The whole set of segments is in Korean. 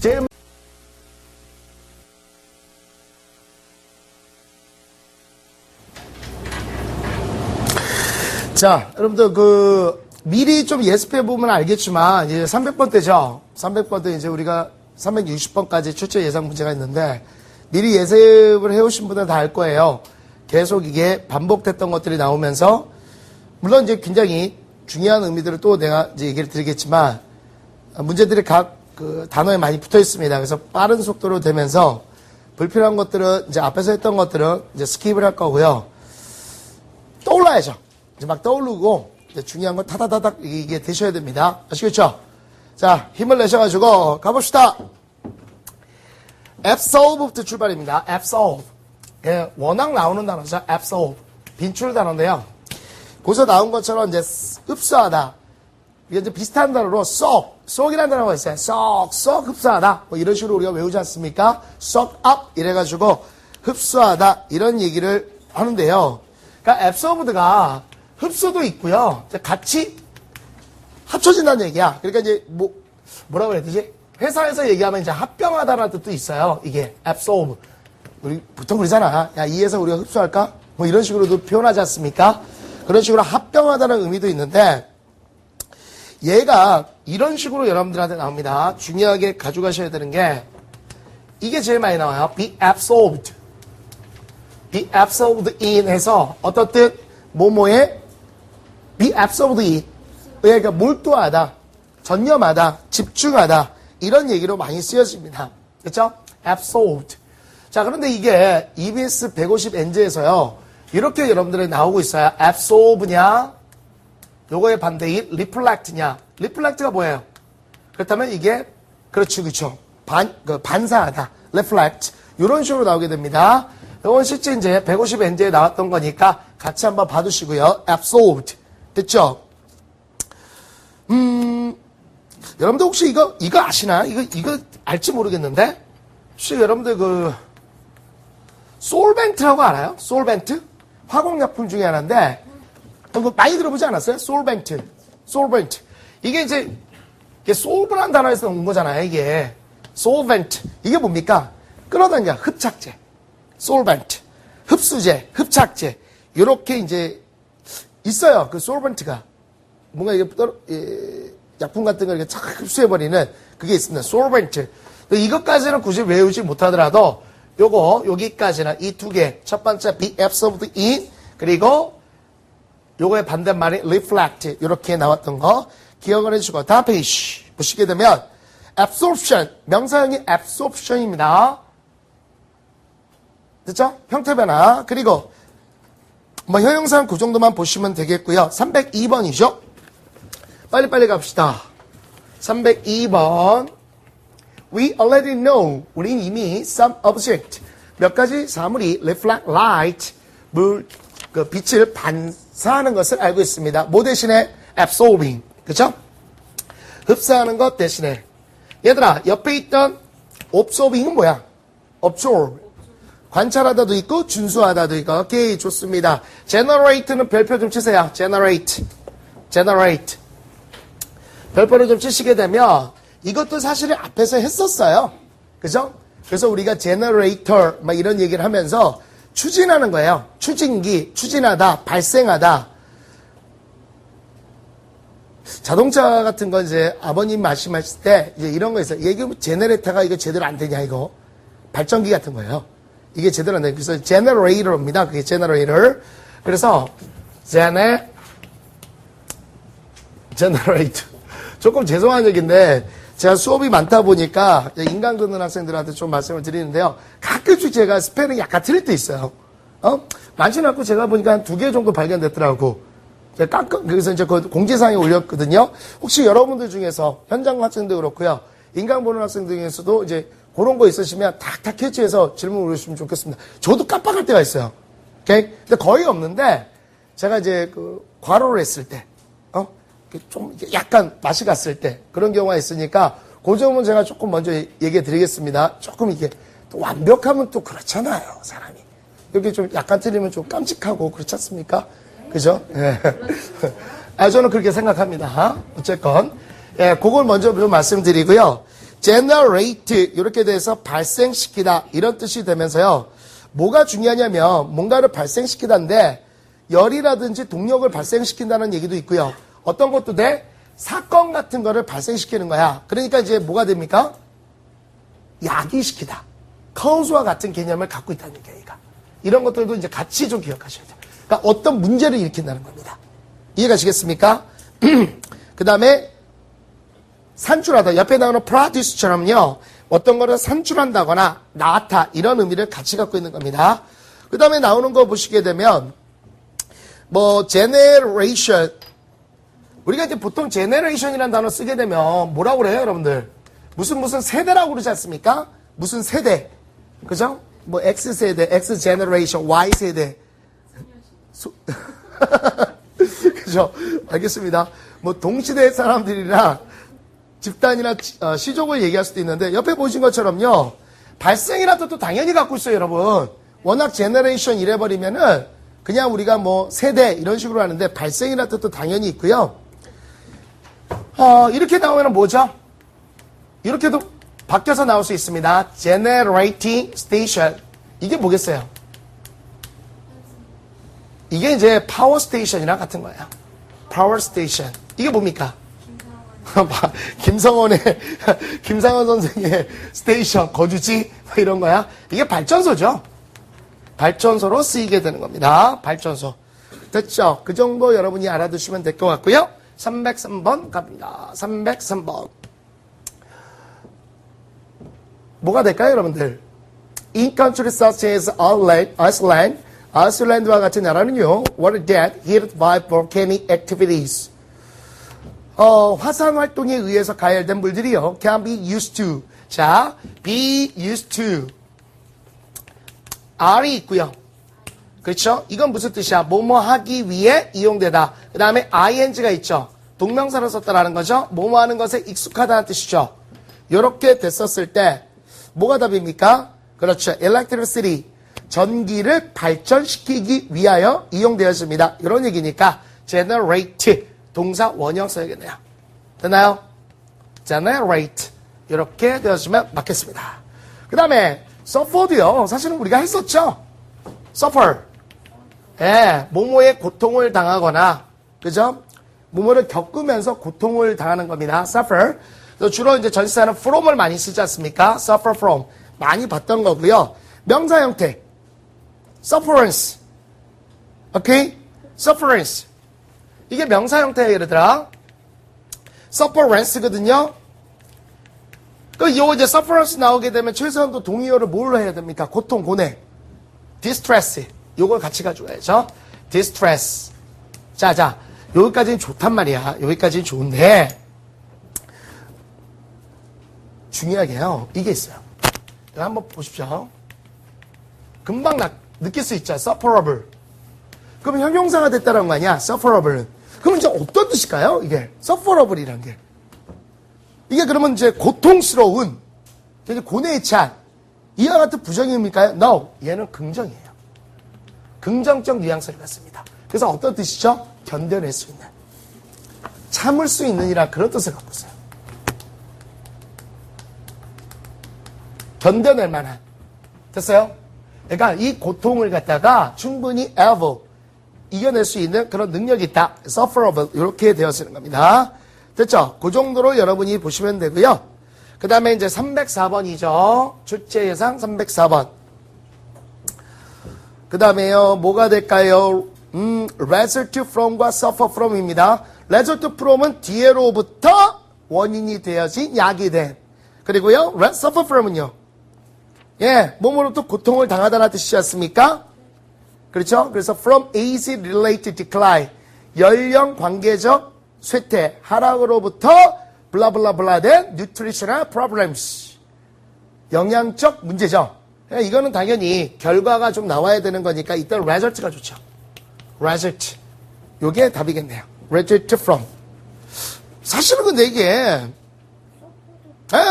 제일 자, 여러분들 미리 좀 예습해 보면 알겠지만 이제 300번 때죠. 300번 때 이제 우리가 360번까지 출제 예상 문제가 있는데 미리 예습을 해오신 분들은 다 알 거예요. 계속 이게 반복됐던 것들이 나오면서 물론 이제 굉장히 중요한 의미들을 또 내가 이제 얘기를 드리겠지만 문제들이 각 그 단어에 많이 붙어 있습니다. 그래서 빠른 속도로 되면서 불필요한 것들은 이제 앞에서 했던 것들은 이제 스킵을 할 거고요. 떠올라야죠. 이제 막 떠오르고 이제 중요한 건 타다다닥 이게 되셔야 됩니다. 아시겠죠? 자, 힘을 내셔가지고 가봅시다. absolve부터 출발입니다. absolve. 예, 워낙 나오는 단어죠. absolve. 빈출 단어인데요. 거기서 나온 것처럼 이제 흡수하다. 이게 이제 비슷한 단어로 쏙이라는 단어가 있어요. 쏙 흡수하다. 뭐 이런 식으로 우리가 외우지 않습니까? suck up 이래가지고 흡수하다 이런 얘기를 하는데요. 그러니까 absorved가 흡수도 있고요. 같이 합쳐진다는 얘기야. 그러니까 이제 뭐라고 그래야 되지? 회사에서 얘기하면 이제 합병하다라는 뜻도 있어요. 이게 absorb. 우리 보통 그러잖아. 야, 이 회사 우리가 흡수할까? 뭐 이런 식으로도 표현하지 않습니까? 그런 식으로 합병하다는 의미도 있는데 얘가 이런 식으로 여러분들한테 나옵니다. 중요하게 가져가셔야 되는 게 이게 제일 많이 나와요. be absorbed. be absorbed in 해서 어떤 뜻? 뭐뭐에 be absorbed in. 그러니까 몰두하다, 전념하다, 집중하다 이런 얘기로 많이 쓰여집니다. 그렇죠? absorbed. 자, 그런데 이게 EBS 150NG에서요. 이렇게 여러분들이 나오고 있어요. absorbe냐? 요거의 반대인 reflect냐? reflect가 뭐예요? 그렇다면 이게 그렇죠. 반사하다. reflect. 이런 식으로 나오게 됩니다. 이건 실제 이제 150NG에 나왔던 거니까 같이 한번 봐두시고요. absorbed. 됐죠? 여러분들 혹시 이거 아시나? 이거 알지 모르겠는데? 혹시 여러분들 솔벤트라고 알아요? 솔벤트? 화공약품 중에 하나인데, 많이 들어보지 않았어요? 솔벤트. 이게 이제, 솔브란 단어에서 온 거잖아요, 이게. 솔벤트. 이게 뭡니까? 끌어당겨. 흡착제. 솔벤트. 흡수제, 흡착제. 요렇게 이제, 있어요. 그 솔벤트가. 뭔가 이게, 약품 같은 걸 이렇게 착 흡수해버리는 그게 있습니다. 솔벤트. 이것까지는 굳이 외우지 못하더라도, 여기까지는 이 두 개. 첫 번째, be absorbed in. 그리고, 요거의 반대말이 reflect. 이렇게 나왔던 거 기억을 해주시고 다음 페이지 보시게 되면 absorption. 명사형이 absorption입니다. 됐죠? 형태 변화. 그리고 형용사는 그 정도만 보시면 되겠고요. 302번이죠? 빨리빨리 갑시다. 302번. We already know. 우린 이미 some object. 몇 가지 사물이 reflect light. 빛을 반사하는 것을 알고 있습니다. 뭐 대신에? absorbing. 그쵸? 흡수하는 것 대신에. 얘들아, 옆에 있던 absorbing은 뭐야? absorb. 관찰하다도 있고, 준수하다도 있고. 오케이, 좋습니다. generate는 별표 좀 치세요. generate. 별표를 좀 치시게 되면, 이것도 사실은 앞에서 했었어요. 그죠? 그래서 우리가 generator, 막 이런 얘기를 하면서, 추진하는 거예요. 추진기, 추진하다, 발생하다. 자동차 같은 건 이제 아버님 말씀하실 때 이제 이런 거 있어요. 이게 제네레이터가 이거 제대로 안 되냐, 이거. 발전기 같은 거예요. 이게 제대로 안 돼요. 그래서 제너레이터입니다. 그게 제너레이터. 그래서 제너레이터. 조금 죄송한 얘기인데 제가 수업이 많다 보니까 인간 듣는 학생들한테 좀 말씀을 드리는데요. 가끔씩 제가 스펠링이 약간 틀릴 때 있어요. 많지는 않고 제가 보니까 한 2개 정도 발견됐더라고. 그래서 이제 공지사항에 올렸거든요. 혹시 여러분들 중에서 현장 학생도 그렇고요. 인간 보는 학생 중에서도 이제 그런 거 있으시면 탁탁 캐치해서 질문 올려주시면 좋겠습니다. 저도 깜빡할 때가 있어요. 오케이? 근데 거의 없는데 제가 이제 과로를 했을 때, 좀 약간 맛이 갔을 때 그런 경우가 있으니까 그 점은 제가 조금 먼저 얘기해 드리겠습니다. 조금 이게 또 완벽하면 또 그렇잖아요, 사람이. 여기 좀 약간 틀리면 좀 깜찍하고 그렇지 않습니까? 그죠? 예. 저는 그렇게 생각합니다. 어쨌건. 예, 그걸 먼저 좀 말씀드리고요. generate 이렇게 돼서 발생시키다 이런 뜻이 되면서요. 뭐가 중요하냐면 뭔가를 발생시키다인데 열이라든지 동력을 발생시킨다는 얘기도 있고요. 어떤 것도 돼? 사건 같은 거를 발생시키는 거야. 그러니까 이제 뭐가 됩니까? 야기시키다. 카우스와 같은 개념을 갖고 있다는 얘기가. 이런 것들도 이제 같이 좀 기억하셔야 돼요. 그러니까 어떤 문제를 일으킨다는 겁니다. 이해가시겠습니까? 그 다음에 산출하다. 옆에 나오는 produce처럼요. 어떤 거를 산출한다거나 낳다 이런 의미를 같이 갖고 있는 겁니다. 그 다음에 나오는 거 보시게 되면 뭐 generation 우리가 이제 보통 generation이라는 단어 쓰게 되면 뭐라고 그래요 여러분들? 무슨 세대라고 그러지 않습니까? 무슨 세대 그죠? 뭐 X세대, Xgeneration, Y세대 그죠? 알겠습니다. 뭐 동시대 사람들이나 집단이나 시족을 얘기할 수도 있는데 옆에 보신 것처럼요. 발생이라는 뜻도 당연히 갖고 있어요 여러분. 워낙 제너레이션 이래버리면은 그냥 우리가 뭐 세대 이런 식으로 하는데 발생이라는 뜻도 당연히 있고요. 이렇게 나오면 뭐죠? 이렇게도 바뀌어서 나올 수 있습니다. Generating Station. 이게 뭐겠어요? 이게 이제 파워 스테이션이랑 같은 거예요. 파워 스테이션. 이게 뭡니까? 김성원 선생의 스테이션, 거주지, 뭐 이런 거야. 이게 발전소죠. 발전소로 쓰이게 되는 겁니다. 발전소. 됐죠? 그 정도 여러분이 알아두시면 될 것 같고요. 303번 갑니다. 303번. 뭐가 될까요, 여러분들? In countries such as Iceland와 같은 나라는요, were dead hit by volcanic activities. 화산 활동에 의해서 가열된 물들이요, can be used to. 자, be used to. R이 있고요. 그렇죠? 이건 무슨 뜻이야? 뭐뭐 하기 위해 이용되다. 그 다음에 ing가 있죠. 동명사를 썼다라는 거죠. 뭐뭐 하는 것에 익숙하다는 뜻이죠. 이렇게 됐었을 때 뭐가 답입니까? 그렇죠. electricity. 전기를 발전시키기 위하여 이용되었습니다. 이런 얘기니까 generate. 동사 원형 써야겠네요. 됐나요? generate. 이렇게 되었으면 맞겠습니다. 그 다음에 suffered요. 사실은 우리가 했었죠. suffer. 예, 모모의 고통을 당하거나, 그죠? 모모를 겪으면서 고통을 당하는 겁니다. suffer. 주로 이제 전치사는 from을 많이 쓰지 않습니까? suffer from. 많이 봤던 거고요. 명사 형태. sufferance. 오케이? sufferance. 이게 명사 형태예요, 얘들아. sufferance거든요. 요 이제 sufferance 나오게 되면 최소한도 동의어를 뭘로 해야 됩니까? 고통, 고뇌. distress. 요걸 같이 가져가야죠. distress. 자. 여기까지는 좋단 말이야. 여기까지는 좋은데 중요하게요. 이게 있어요. 한번 보십시오. 금방 느낄 수 있죠. sufferable. 그럼 형용사가 됐다는 거 아니야? sufferable은. 그럼 이제 어떤 뜻일까요? 이게 sufferable이라는 게. 이게 그러면 이제 고통스러운, 고뇌에 찬 이와 같은 부정의입니까요? No. 얘는 긍정이에요. 긍정적 뉘앙스를 갖습니다. 그래서 어떤 뜻이죠? 견뎌낼 수 있는. 참을 수 있는 이란 그런 뜻을 갖고 있어요. 견뎌낼 만한. 됐어요? 그러니까 이 고통을 갖다가 충분히 able, 이겨낼 수 있는 그런 능력이 있다. sufferable. 이렇게 되어지는 겁니다. 됐죠? 그 정도로 여러분이 보시면 되고요. 그 다음에 이제 304번이죠. 출제 예상 304번. 그 다음에요, 뭐가 될까요? result from과 suffer from입니다. result from은 뒤에로부터 원인이 되어진 야기된. 그리고요, suffer from은요. 예, 몸으로부터 고통을 당하다는 뜻이지 않습니까? 그렇죠? 그래서 from age related decline. 연령 관계적 쇠퇴, 하락으로부터 블라블라블라 된 nutritional problems. 영양적 문제죠. 이거는 당연히 결과가 좀 나와야 되는 거니까 일단 result가 좋죠. result. 요게 답이겠네요. result from. 사실은 근데 이게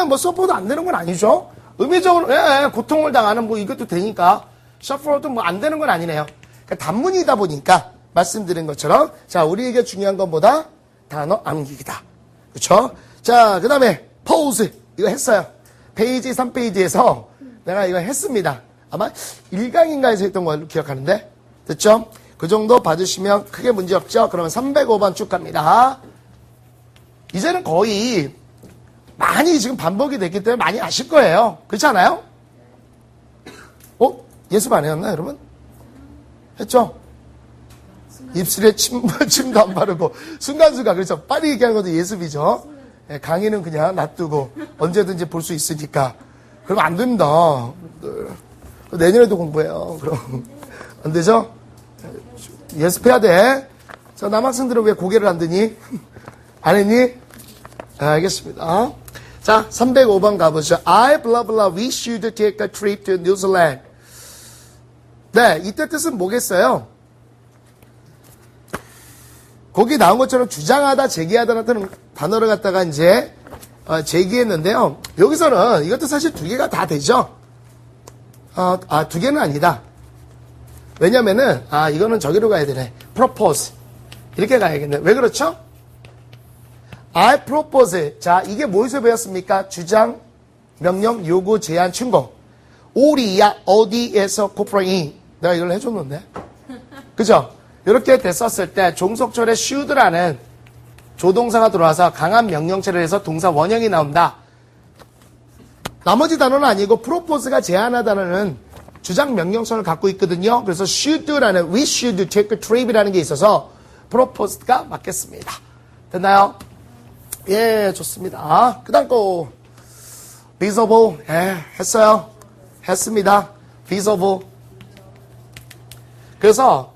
뭐 서포도 안 되는 건 아니죠. 의미적으로 고통을 당하는 뭐 이것도 되니까 suffer도 뭐 안 되는 건 아니네요. 그러니까 단문이다 보니까 말씀드린 것처럼 자, 우리에게 중요한 건 뭐다? 단어 암기기다. 그렇죠? 자, 그다음에 pose. 이거 했어요. 페이지 3페이지에서 내가 이거 했습니다. 아마 1강인가에서 했던 걸로 기억하는데. 됐죠? 그 정도 봐주시면 크게 문제 없죠? 그러면 305번 쭉 갑니다. 이제는 거의 많이 지금 반복이 됐기 때문에 많이 아실 거예요. 그렇지 않아요? 예습 안 해왔나, 여러분? 했죠? 입술에 침도 안 바르고, 순간순간, 그렇죠? 빨리 얘기하는 것도 예습이죠? 예, 강의는 그냥 놔두고, 언제든지 볼 수 있으니까. 그러면 안 됩니다. 내년에도 공부해요. 그럼. 안 되죠? 예습해야 돼. 자, 남학생들은 왜 고개를 안 드니? 안 했니? 알겠습니다. 자, 305번 가보죠. I blah blah wish you to take a trip to New Zealand. 네, 이때 뜻은 뭐겠어요? 거기 나온 것처럼 주장하다, 제기하다라는 단어를 갖다가 이제 제기했는데요. 여기서는 이것도 사실 두 개가 다 되죠. 두 개는 아니다. 왜냐면은 이거는 저기로 가야 되네. propose 이렇게 가야겠네. 왜 그렇죠? I propose. 자, 이게 뭐에서 배웠습니까? 주장, 명령, 요구, 제안, 충고. 오리야 어디에서 코프라이. 내가 이걸 해줬는데. 그죠? 이렇게 됐었을 때 종속절에 should라는 조동사가 들어와서 강한 명령체를 해서 동사 원형이 나온다. 나머지 단어는 아니고 propose가 제안하다는 주장 명령성을 갖고 있거든요. 그래서 should라는 we should take a trip이라는 게 있어서 proposed가 맞겠습니다. 됐나요? 예, 좋습니다. 그 다음 거 feasible. 예, 했어요. 했습니다. feasible. 그래서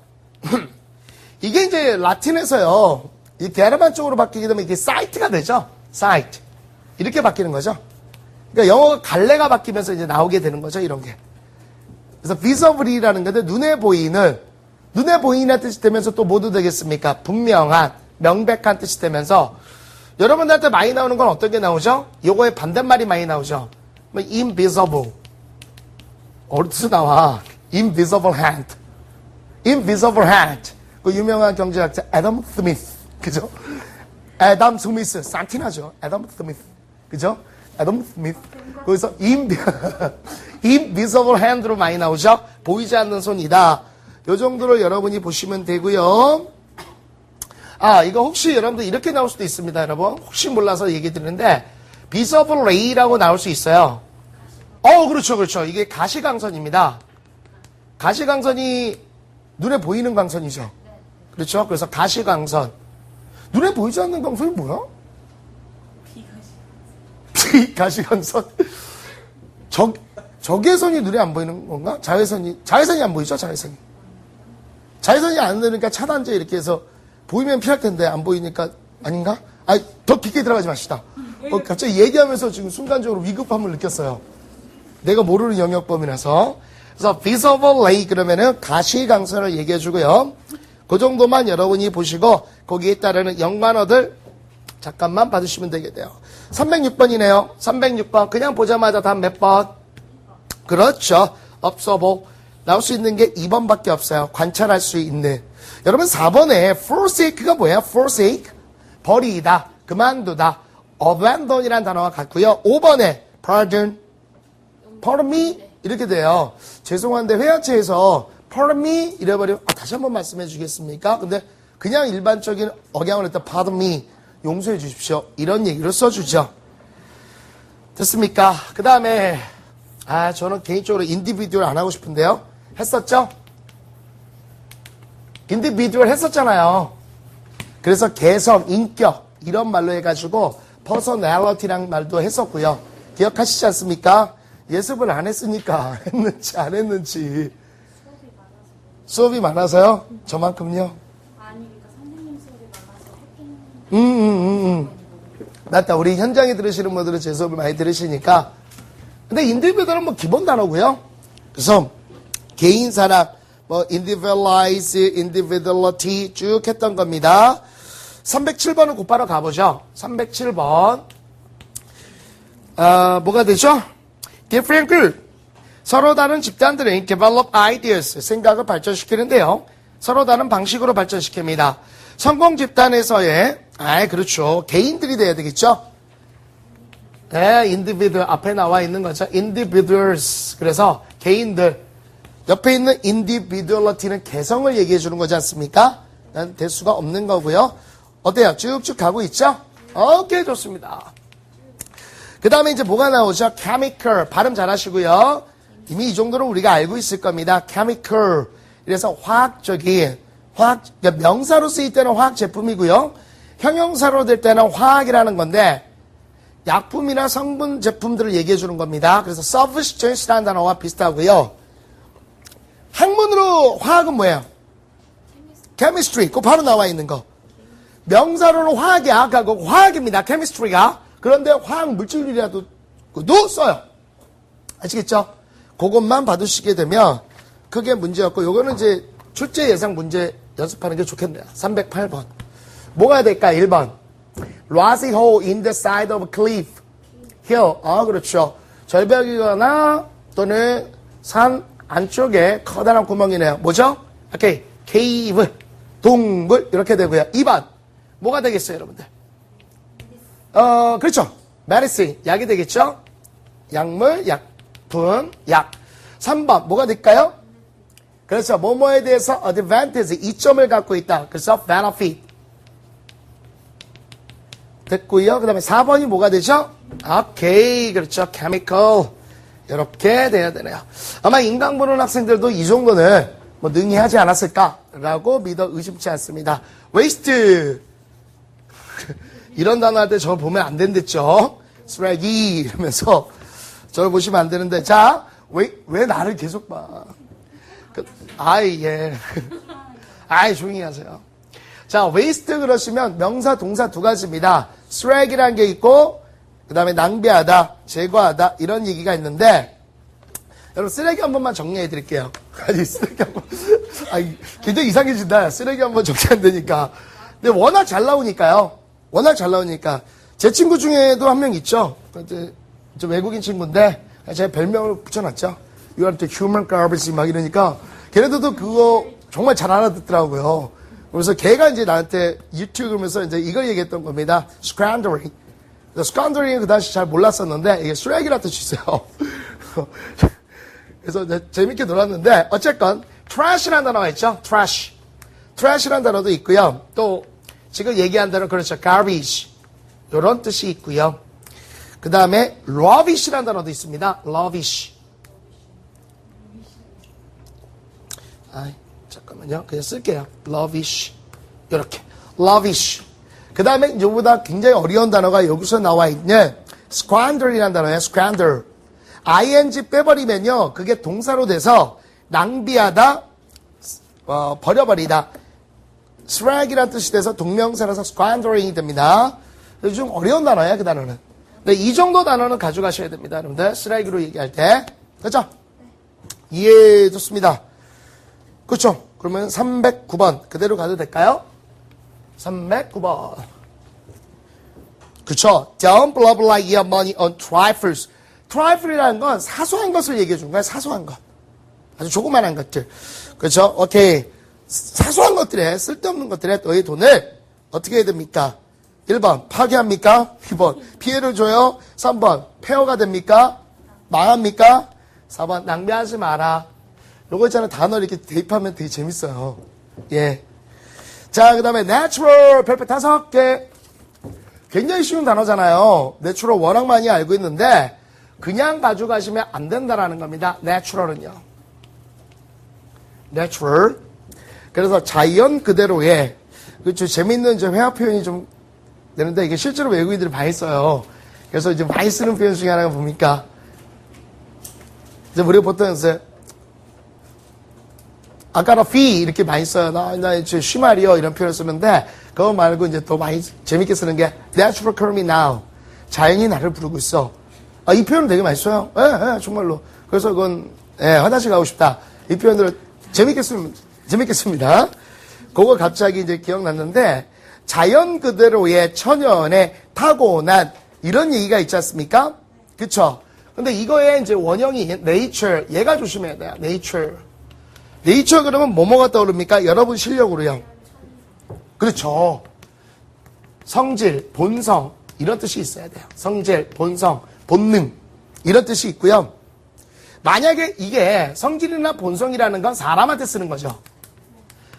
이게 이제 라틴에서요. 이 게르만 쪽으로 바뀌게 되면 이게 사이트가 되죠. 사이트. 이렇게 바뀌는 거죠. 그러니까 영어가 갈래가 바뀌면서 이제 나오게 되는 거죠. 이런 게. 그래서 visible이라는 건데 눈에 보이는 뜻이 되면서 또 뭐도 되겠습니까? 분명한, 명백한 뜻이 되면서 여러분들한테 많이 나오는 건 어떤 게 나오죠? 요거의 반대말이 많이 나오죠. invisible. 어디서 나와? invisible hand. invisible hand. 그 유명한 경제학자 애덤 스미스. 그죠? 애덤 스미스. 산티나죠. 애덤 스미스. 그죠? 애덤 스미스. 거기서 invisible hand로 많이 나오죠? 보이지 않는 손이다. 요 정도로 여러분이 보시면 되고요. 이거 혹시 여러분들 이렇게 나올 수도 있습니다, 여러분. 혹시 몰라서 얘기 드리는데, visible ray라고 나올 수 있어요. 그렇죠. 이게 가시광선입니다. 가시광선이 눈에 보이는 광선이죠. 그렇죠? 그래서 가시광선. 눈에 보이지 않는 광선이 뭐야? 비가시광선. 적외선이 눈에 안 보이는 건가? 자외선이 안 보이죠? 자외선이 안 되니까 차단제 이렇게 해서 보이면 피할 텐데 안 보이니까 아닌가? 더 깊게 들어가지 맙시다. 갑자기 얘기하면서 지금 순간적으로 위급함을 느꼈어요. 내가 모르는 영역범이라서. 그래서 visible ray 그러면은 가시광선을 얘기해 주고요. 그 정도만 여러분이 보시고 거기에 따르는 연관어들 잠깐만 봐주시면 되겠네요. 306번이네요. 306번 그냥 보자마자 다음 몇 번? 그렇죠. observe. 나올 수 있는 게 2번밖에 없어요. 관찰할 수 있는. 여러분 4번에 forsake가 뭐예요? forsake. 버리다. 그만두다. abandon이라는 단어가 같고요. 5번에 pardon. pardon me. 이렇게 돼요. 죄송한데 회화체에서 pardon me 이래버리면 다시 한번 말씀해 주겠습니까? 근데 그냥 일반적인 억양을 했다 pardon me 용서해 주십시오. 이런 얘기로 써주죠. 됐습니까? 그 다음에 저는 개인적으로 individual 안 하고 싶은데요. 했었죠? individual 했었잖아요. 그래서 개성, 인격 이런 말로 해가지고 personality라는 말도 했었고요. 기억하시지 않습니까? 예습을 안 했으니까 했는지 안 했는지. 수업이 많아서요? 저만큼요? 아니 그러니까 선생님 수업이 많아서 맞다. 우리 현장에 들으시는 분들은 제 수업을 많이 들으시니까. 근데 인디비드얼은 뭐 기본 단어고요. 그래서 개인 사랑, individualize, individuality 쭉 했던 겁니다. 307번을 곧바로 가보죠. 307번. 뭐가 되죠? Different group. 서로 다른 집단들은 develop ideas. 생각을 발전시키는데요. 서로 다른 방식으로 발전시킵니다. 성공 집단에서의, 그렇죠. 개인들이 돼야 되겠죠? 네, individual 앞에 나와 있는 거죠. individuals. 그래서 개인들. 옆에 있는 individuality는 개성을 얘기해 주는 거지 않습니까? 난 될 수가 없는 거고요. 어때요? 쭉쭉 가고 있죠? 오케이, 좋습니다. 그 다음에 이제 뭐가 나오죠? chemical. 발음 잘 하시고요. 이미 이 정도로 우리가 알고 있을 겁니다. chemical. 그래서 화학적인, 그러니까 명사로 쓰일 때는 화학 제품이고요. 형용사로 될 때는 화학이라는 건데, 약품이나 성분 제품들을 얘기해 주는 겁니다. 그래서 substance라는 단어와 비슷하고요. 학문으로 화학은 뭐예요? chemistry. 그거 바로 나와 있는 거. 명사로는 화학이야. 그거 화학입니다. chemistry가. 그런데 화학 물질이라도 써요. 아시겠죠? 그것만 받으시게 되면 그게 문제였고, 요거는 이제 출제 예상 문제 연습하는 게 좋겠네요. 308번. 뭐가 될까? 1번. Rosy hole in the side of a cliff. hill. 그렇죠. 절벽이거나 또는 산 안쪽에 커다란 구멍이네요. 뭐죠? 오케이. cave. 동굴. 이렇게 되고요. 2번. 뭐가 되겠어요, 여러분들? 그렇죠. medicine. 약이 되겠죠? 약물, 약품, 약. 3번. 뭐가 될까요? 그렇죠. 뭐뭐에 대해서 advantage. 이점을 갖고 있다. 그래서 benefit. 됐고요. 그 다음에 4번이 뭐가 되죠? 오케이. 그렇죠. chemical. 이렇게 돼야 되네요. 아마 인강 보는 학생들도 이 정도는 뭐 능히 하지 않았을까라고 믿어 의심치 않습니다. waste. 이런 단어 할 때 저걸 보면 안 된댔죠. 쓰레기 이러면서 저를 보시면 안 되는데, 자, 왜 나를 계속 봐. 예. 조용히 하세요. 자, waste 그러시면 명사, 동사 두 가지입니다. 쓰레기라는 게 있고, 그 다음에 낭비하다, 제거하다, 이런 얘기가 있는데, 여러분, 쓰레기 한 번만 정리해 드릴게요. 쓰레기 한 번. 굉장히 이상해진다. 쓰레기 한 번 정리 안 되니까. 근데 워낙 잘 나오니까요. 제 친구 중에도 한 명 있죠. 저 외국인 친구인데, 제가 별명을 붙여놨죠. You are the human garbage 막 이러니까, 걔네들도 그거 정말 잘 알아듣더라고요. 그래서 걔가 이제 나한테 유튜브 보면서 이제 이걸 얘기했던 겁니다. squandering. squandering은 그 당시 잘 몰랐었는데, 이게 쓰레기라는 뜻이 있어요. 그래서 재밌게 놀았는데, 어쨌건, trash라는 단어가 있죠? trash라는 단어도 있고요. 또, 지금 얘기한 대로 그렇죠. garbage. 이런 뜻이 있고요. 그 다음에, rubbish라는 단어도 있습니다. rubbish. 잠깐만요. 그냥 쓸게요. rubbish. 이렇게. rubbish. 그 다음에 이거보다 굉장히 어려운 단어가 여기서 나와 있는 squander이라는 단어예요. squander. ing 빼버리면요. 그게 동사로 돼서 낭비하다, 버려버리다. 쓰레기라는 뜻이 돼서 동명사라서 squandering이 됩니다. 좀 어려운 단어예요. 그 단어는. 근데 이 정도 단어는 가져가셔야 됩니다. 여러분들. 쓰레기로 얘기할 때. 그렇죠? 예, 좋습니다. 그렇죠. 그러면 309번 그대로 가도 될까요? 309번. 그렇죠. Don't blow like your money on trifles. trifle이라는 건 사소한 것을 얘기해 준 거예요. 사소한 것. 아주 조그만한 것들. 그렇죠. 오케이. 사소한 것들에, 쓸데없는 것들에 너의 돈을 어떻게 해야 됩니까? 1번 파괴합니까? 2번 피해를 줘요. 3번 폐허가 됩니까? 망합니까? 4번 낭비하지 마라. 요거 있잖아요. 단어 이렇게 대입하면 되게 재밌어요. 예. 자, 그 다음에 natural 별표 5개. 굉장히 쉬운 단어잖아요. natural 워낙 많이 알고 있는데 그냥 가져가시면 안 된다라는 겁니다. natural은요. natural. 그래서 자연 그대로의 그렇죠. 재밌는 이제 회화 표현이 좀 되는데 이게 실제로 외국인들이 많이 써요. 그래서 이제 많이 쓰는 표현 중에 하나가 뭡니까? 이제 우리가 보통 이제 I got a fee 이렇게 많이 써요. 나 이제 쉬말이요 이런 표현을 쓰는데 그거 말고 이제 더 많이 재밌게 쓰는 게 natural call me now. 자연이 나를 부르고 있어. 이 표현을 되게 많이 써요. 예, 정말로. 그래서 그건 화장실 가고 싶다. 이 표현들을 재밌게 씁니다. 그거 갑자기 이제 기억났는데 자연 그대로의 천연의 타고난 이런 얘기가 있지 않습니까? 그쵸? 근데 이거의 이제 원형이 nature. 얘가 조심해야 돼요. nature. 네이처 그러면 뭐뭐가 떠오릅니까? 여러분 실력으로요. 그렇죠. 성질, 본성, 이런 뜻이 있어야 돼요. 성질, 본성, 본능 이런 뜻이 있고요. 만약에 이게 성질이나 본성이라는 건 사람한테 쓰는 거죠.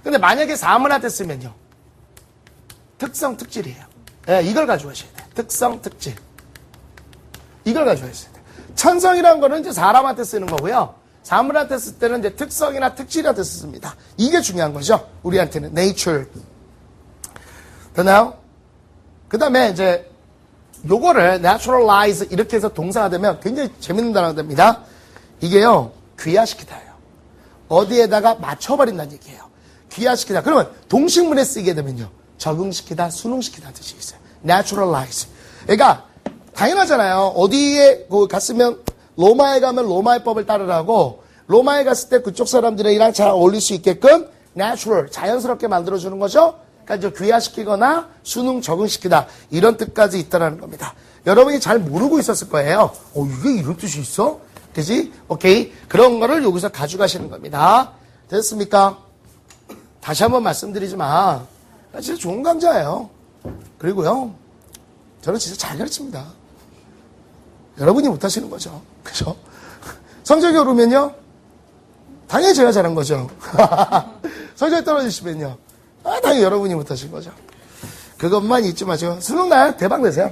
근데 만약에 사물한테 쓰면요. 특성, 특질이에요. 네, 이걸 가져가셔야 돼요. 특성, 특질. 이걸 가져가셔야 돼요. 천성이라는 거는 이제 사람한테 쓰는 거고요. 사물한테 쓸 때는 이제 특성이나 특질한테 쓰습니다. 이게 중요한 거죠. 우리한테는 nature. 되나요? 그 다음에 이제 요거를 naturalize 이렇게 해서 동사가 되면 굉장히 재밌는 단어가 됩니다. 이게요, 귀화시키다예요. 어디에다가 맞춰버린다는 얘기예요. 귀화시키다. 그러면 동식문에 쓰게 되면요, 적응시키다, 순응시키다 뜻이 있어요. naturalize. 그러니까 당연하잖아요. 어디에 갔으면 로마에 가면 로마의 법을 따르라고, 로마에 갔을 때 그쪽 사람들이랑 잘 어울릴 수 있게끔 natural, 자연스럽게 만들어주는 거죠. 그러니까 이제 귀화시키거나 순응, 적응시키다 이런 뜻까지 있다는 겁니다. 여러분이 잘 모르고 있었을 거예요. 이게 이런 뜻이 있어? 그지? 오케이. 그런 거를 여기서 가져가시는 겁니다. 됐습니까? 다시 한번 말씀드리지만 나 진짜 좋은 강좌예요. 그리고요, 저는 진짜 잘 가르칩니다. 여러분이 못하시는 거죠. 그죠? 성적이 오르면요, 당연히 제가 잘한 거죠. 성적이 떨어지시면요, 당연히 여러분이 못하신 거죠. 그것만 잊지 마시고 수능날 대박 내세요.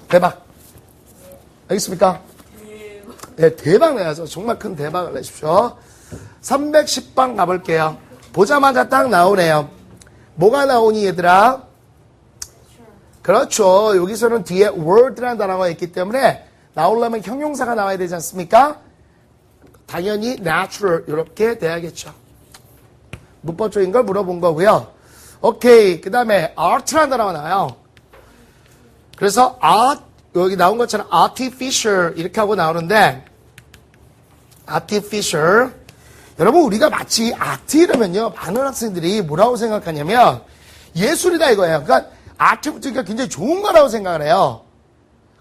대박. 알겠습니까? 네, 대박 내야죠. 정말 큰 대박을 내십시오. 310방 가볼게요. 보자마자 딱 나오네요. 뭐가 나오니 얘들아? 그렇죠. 여기서는 뒤에 word라는 단어가 있기 때문에 나오려면 형용사가 나와야 되지 않습니까? 당연히 natural 이렇게 돼야겠죠. 문법적인 걸 물어본 거고요. 오케이. 그 다음에 art라는 단어가 나와요. 그래서 art, 여기 나온 것처럼 artificial 이렇게 하고 나오는데, artificial. 여러분, 우리가 마치 아트 이러면요, 많은 학생들이 뭐라고 생각하냐면 예술이다 이거예요. 그러니까 아트가 굉장히 좋은 거라고 생각을 해요.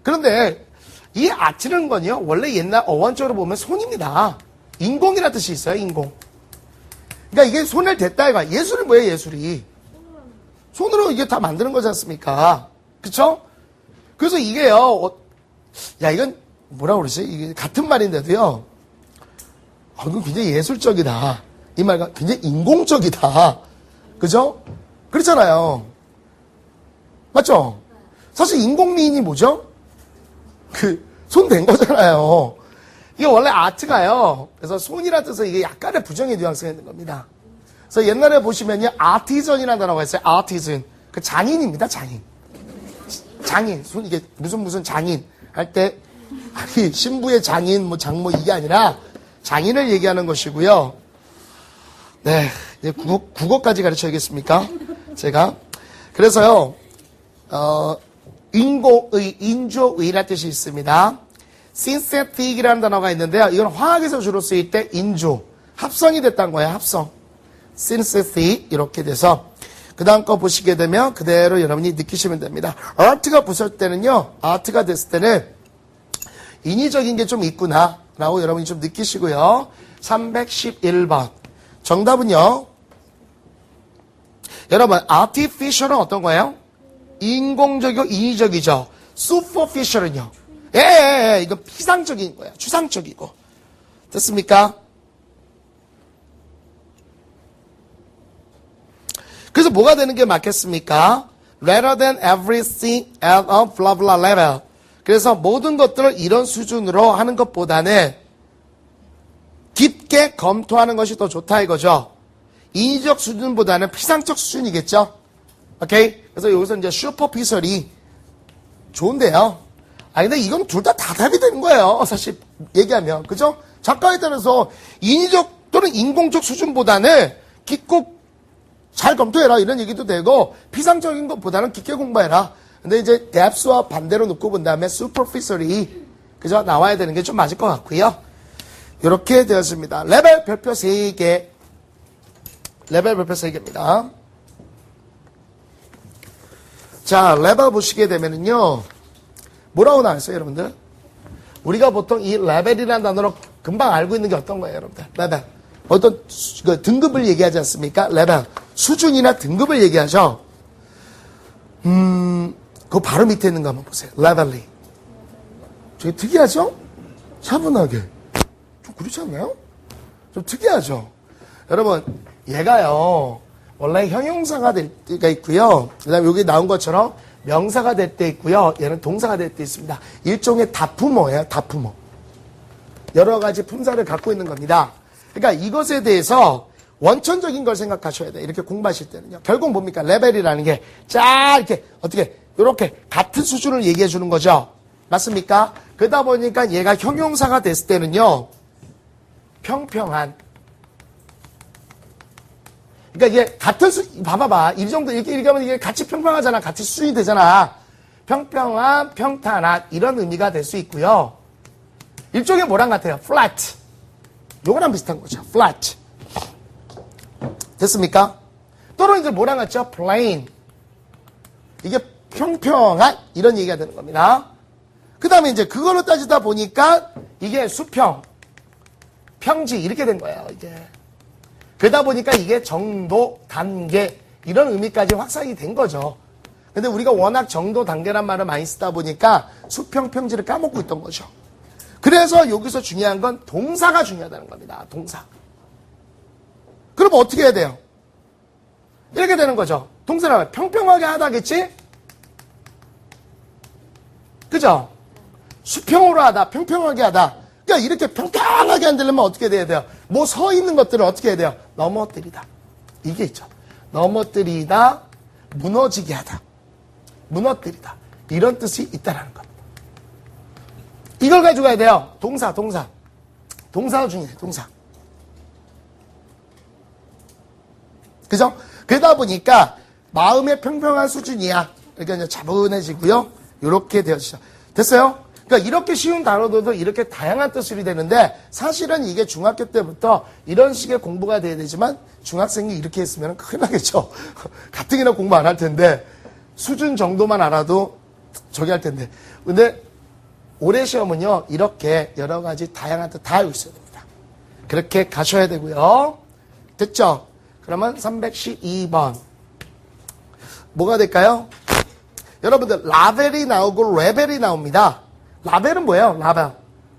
그런데 이 아트라는 건요, 원래 옛날 어원적으로 보면 손입니다. 인공이라는 뜻이 있어요. 인공. 그러니까 이게 손을 댔다 이거. 예술이 뭐예요? 예술이 손으로 이게 다 만드는 거지 않습니까? 그쵸? 그래서 이게요, 야, 이건 뭐라고 그러지? 이게 같은 말인데도요, 이건 굉장히 예술적이다. 이 말과 굉장히 인공적이다. 그죠? 그렇잖아요. 맞죠? 사실 인공미인이 뭐죠? 손 댄 거잖아요. 이게 원래 아트가요, 그래서 손이라는 뜻은 이게 약간의 부정의 뉘앙스가 있는 겁니다. 그래서 옛날에 보시면요, 아티전이라는 단어가 있어요. 아티즌. 그 장인입니다, 장인. 장인. 손, 이게 무슨 장인. 할 때, 아니, 신부의 장인, 뭐 장모 이게 아니라 장인을 얘기하는 것이고요. 네. 이제 국어까지 가르쳐야겠습니까? 제가. 그래서요, 인공의, 인조의라는 뜻이 있습니다. synthetic이라는 단어가 있는데요. 이건 화학에서 주로 쓰일 때 인조. 합성이 됐다는 거예요, 합성. synthetic, 이렇게 돼서. 그 다음 거 보시게 되면 그대로 여러분이 느끼시면 됩니다. art가 붙을 때는요, art가 됐을 때는 인위적인 게 좀 있구나, 라고 여러분이 좀 느끼시고요. 311번. 정답은요, 여러분, artificial은 어떤 거예요? 인공적이고 인위적이죠. superficial은요, 이거 피상적인 거예요. 추상적이고. 됐습니까? 그래서 뭐가 되는 게 맞겠습니까? Rather than everything at a blah blah level. 그래서 모든 것들을 이런 수준으로 하는 것보다는 깊게 검토하는 것이 더 좋다 이거죠. 인위적 수준보다는 피상적 수준이겠죠. 오케이? 그래서 여기서 이제 슈퍼피셜이 좋은데요. 근데 이건 둘 다 답이 되는 거예요. 사실 얘기하면. 그죠? 작가에 따라서 인위적 또는 인공적 수준보다는 깊고 잘 검토해라 이런 얘기도 되고, 피상적인 것보다는 깊게 공부해라. 근데 이제 depth와 반대로 놓고 본 다음에 superficial이 그죠? 나와야 되는 게 좀 맞을 것 같고요. 이렇게 되었습니다. 레벨 별표 3개. 레벨 별표 3개입니다. 자, 레벨 보시게 되면은요, 뭐라고 나왔어요, 여러분들? 우리가 보통 이 레벨이라는 단어로 금방 알고 있는 게 어떤 거예요, 여러분들? 레벨. 어떤 등급을 얘기하지 않습니까? 레벨. 수준이나 등급을 얘기하죠. 그 바로 밑에 있는 거 한번 보세요. levelly. 되게 특이하죠? 차분하게. 좀 그렇지 않나요? 좀 특이하죠? 여러분, 얘가요, 원래 형용사가 될 때가 있고요. 그 다음에 여기 나온 것처럼 명사가 될 때 있고요. 얘는 동사가 될 때 있습니다. 일종의 다품어예요, 다품어. 여러 가지 품사를 갖고 있는 겁니다. 그러니까 이것에 대해서 원천적인 걸 생각하셔야 돼요. 이렇게 공부하실 때는요. 결국 뭡니까? 레벨이라는 게 쫙 이렇게 어떻게 이렇게 같은 수준을 얘기해 주는 거죠. 맞습니까? 그러다 보니까 얘가 형용사가 됐을 때는요. 평평한. 그러니까 이게 같은 봐봐봐. 이 정도 이렇게 하면 이게 같이 평평하잖아. 같이 수준이 되잖아. 평평한, 평탄한 이런 의미가 될 수 있고요. 일종의 뭐랑 같아요? flat. 요거랑 비슷한 거죠. flat. 됐습니까? 또는 이제 뭐랑 같죠? plain. 이게 평평한 이런 얘기가 되는 겁니다. 그 다음에 이제 그걸로 따지다 보니까 이게 수평, 평지 이렇게 된 거예요. 이게. 그러다 보니까 이게 정도, 단계 이런 의미까지 확산이 된 거죠. 근데 우리가 워낙 정도, 단계란 말을 많이 쓰다 보니까 수평, 평지를 까먹고 있던 거죠. 그래서 여기서 중요한 건 동사가 중요하다는 겁니다. 동사. 그럼 어떻게 해야 돼요? 이렇게 되는 거죠. 동사는 평평하게 하다겠지? 그죠? 수평으로 하다, 평평하게 하다. 그러니까 이렇게 평평하게 한다면 어떻게 돼야 돼요? 뭐 서 있는 것들을 어떻게 해야 돼요? 넘어뜨리다. 이게 있죠. 넘어뜨리다, 무너지게 하다. 무너뜨리다. 이런 뜻이 있다라는 겁니다. 이걸 가지고 가야 돼요. 동사, 동사. 동사가 중요해요, 동사. 그죠? 그러다 보니까 마음의 평평한 수준이야. 그러니까 이제 차분해지고요. 이렇게 되어지죠. 됐어요? 그러니까 이렇게 쉬운 단어들도 이렇게 다양한 뜻이 되는데 사실은 이게 중학교 때부터 이런 식의 공부가 돼야 되지만 중학생이 이렇게 했으면 큰일 나겠죠. 가뜩이나 공부 안 할 텐데 수준 정도만 알아도 저기 할 텐데. 근데 올해 시험은요. 이렇게 여러 가지 다양한 뜻 다 알고 있어야 됩니다. 그렇게 가셔야 되고요. 됐죠? 그러면 312번. 뭐가 될까요? 여러분들 라벨이 나오고 레벨이 나옵니다. 라벨은 뭐예요? 라벨.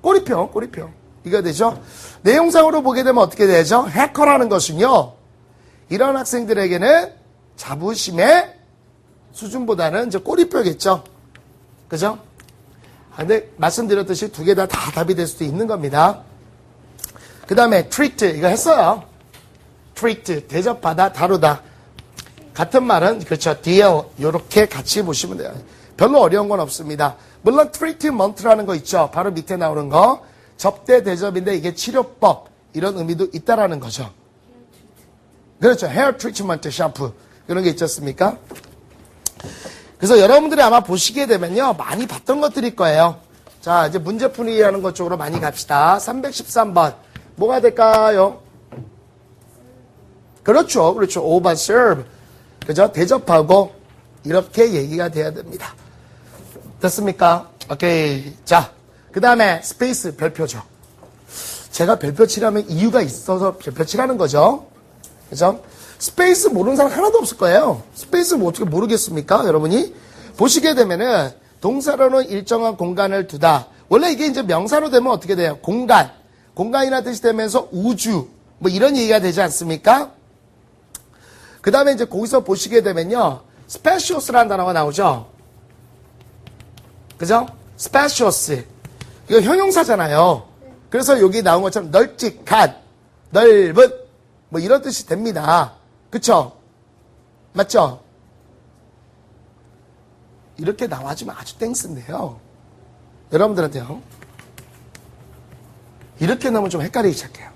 꼬리표, 꼬리표. 이거 되죠? 내용상으로 보게 되면 어떻게 되죠? 해커라는 것은요. 이런 학생들에게는 자부심의 수준보다는 이제 꼬리표겠죠. 그죠? 근데 말씀드렸듯이 두 개 다 답이 될 수도 있는 겁니다. 그 다음에 treat 이거 했어요. treat 대접하다, 다루다. 같은 말은 그렇죠. deal 이렇게 같이 보시면 돼요. 별로 어려운 건 없습니다. 물론 treatment라는 거 있죠. 바로 밑에 나오는 거. 접대 대접인데 이게 치료법 이런 의미도 있다라는 거죠. 그렇죠. hair treatment, 샴푸 이런 게 있지 않습니까? 그래서 여러분들이 아마 보시게 되면요. 많이 봤던 것들일 거예요. 자, 이제 문제풀이 하는 것 쪽으로 많이 갑시다. 313번. 뭐가 될까요? 그렇죠. 그렇죠. over serve. 그죠? 대접하고 이렇게 얘기가 돼야 됩니다. 됐습니까? 오케이. 자, 그 다음에 스페이스 별표죠. 제가 별표 칠하면 이유가 있어서 별표 칠하는 거죠. 그죠? 스페이스 모르는 사람 하나도 없을 거예요. 스페이스 뭐 어떻게 모르겠습니까? 여러분이 보시게 되면은 동사로는 일정한 공간을 두다. 원래 이게 이제 명사로 되면 어떻게 돼요? 공간. 공간이라는 뜻이 되면서 우주. 뭐 이런 얘기가 되지 않습니까? 그 다음에 이제 거기서 보시게 되면요. spacious라는 단어가 나오죠. 그죠? spacious. 이거 형용사잖아요. 그래서 여기 나온 것처럼 널찍한, 넓은, 뭐 이런 뜻이 됩니다. 그쵸? 맞죠? 이렇게 나와주면 아주 땡스인데요. 여러분들한테요. 이렇게 나오면 좀 헷갈리기 시작해요.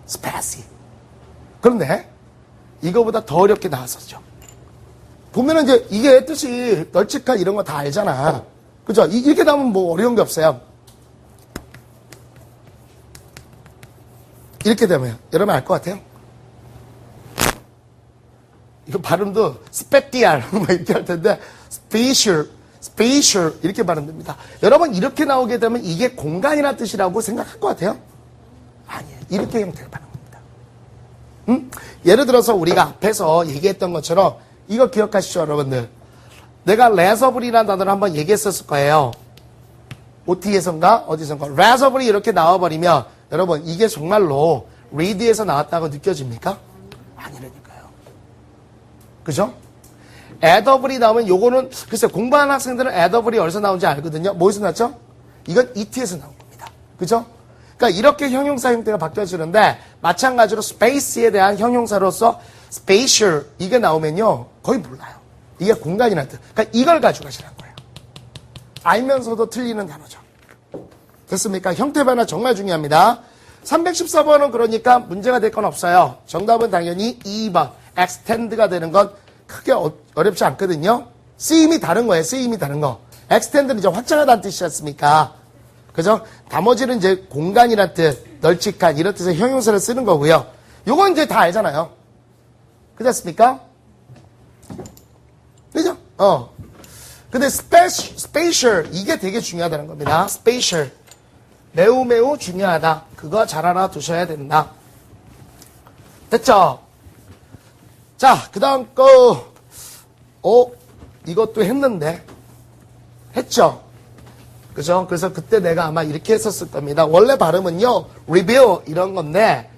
spacy. 그런데 이거보다 더 어렵게 나왔었죠. 보면은 이제 이게 뜻이 널찍한 이런 거 다 알잖아. 그죠? 이렇게 나오면 뭐 어려운 게 없어요. 이렇게 되면 여러분 알 것 같아요? 이거 발음도 스페티알 뭐 이렇게 할 텐데 spatial 이렇게 발음됩니다. 여러분 이렇게 나오게 되면 이게 공간이라는 뜻이라고 생각할 것 같아요? 아니에요. 이렇게 형태를 발음합니다. 예를 들어서 우리가 앞에서 얘기했던 것처럼 이거 기억하시죠 여러분들? 내가 레서블이라는 단어를 한번 얘기했었을 거예요. OT에선가 어디선가 레서블이 이렇게 나와버리면 여러분 이게 정말로 read에서 나왔다고 느껴집니까? 아니라니까요. 그죠? addable이 나오면 요거는 글쎄 공부하는 학생들은 addable이 어디서 나온지 알거든요. 뭐에서 나왔죠? 이건 et에서 나온 겁니다. 그죠? 그러니까 이렇게 형용사 형태가 바뀌어지는데 마찬가지로 space에 대한 형용사로서 spatial 이게 나오면요 거의 몰라요. 이게 공간이라는 뜻. 그러니까 이걸 가지고 가시라는 거예요. 알면서도 틀리는 단어죠. 됐습니까? 형태 변화 정말 중요합니다. 314번은 그러니까 문제가 될 건 없어요. 정답은 당연히 2번 extend가 되는 건 크게 어렵지 않거든요. 쓰임이 다른 거예요. 쓰임이 다른 거. extend는 이제 확장하다는 뜻이지 않습니까? 그죠? 나머지는 이제 공간이란 뜻, 널찍한 이런 뜻의 형용사를 쓰는 거고요. 요건 이제 다 알잖아요. 그렇지 않습니까? 그죠? 근데 spatial 이게 되게 중요하다는 겁니다. spatial 매우 중요하다. 그거 잘 알아두셔야 된다. 됐죠? 자, 그 다음 거 이것도 했는데 했죠? 그죠? 그래서 그때 내가 아마 이렇게 했었을 겁니다. 원래 발음은요 reveal 이런 건데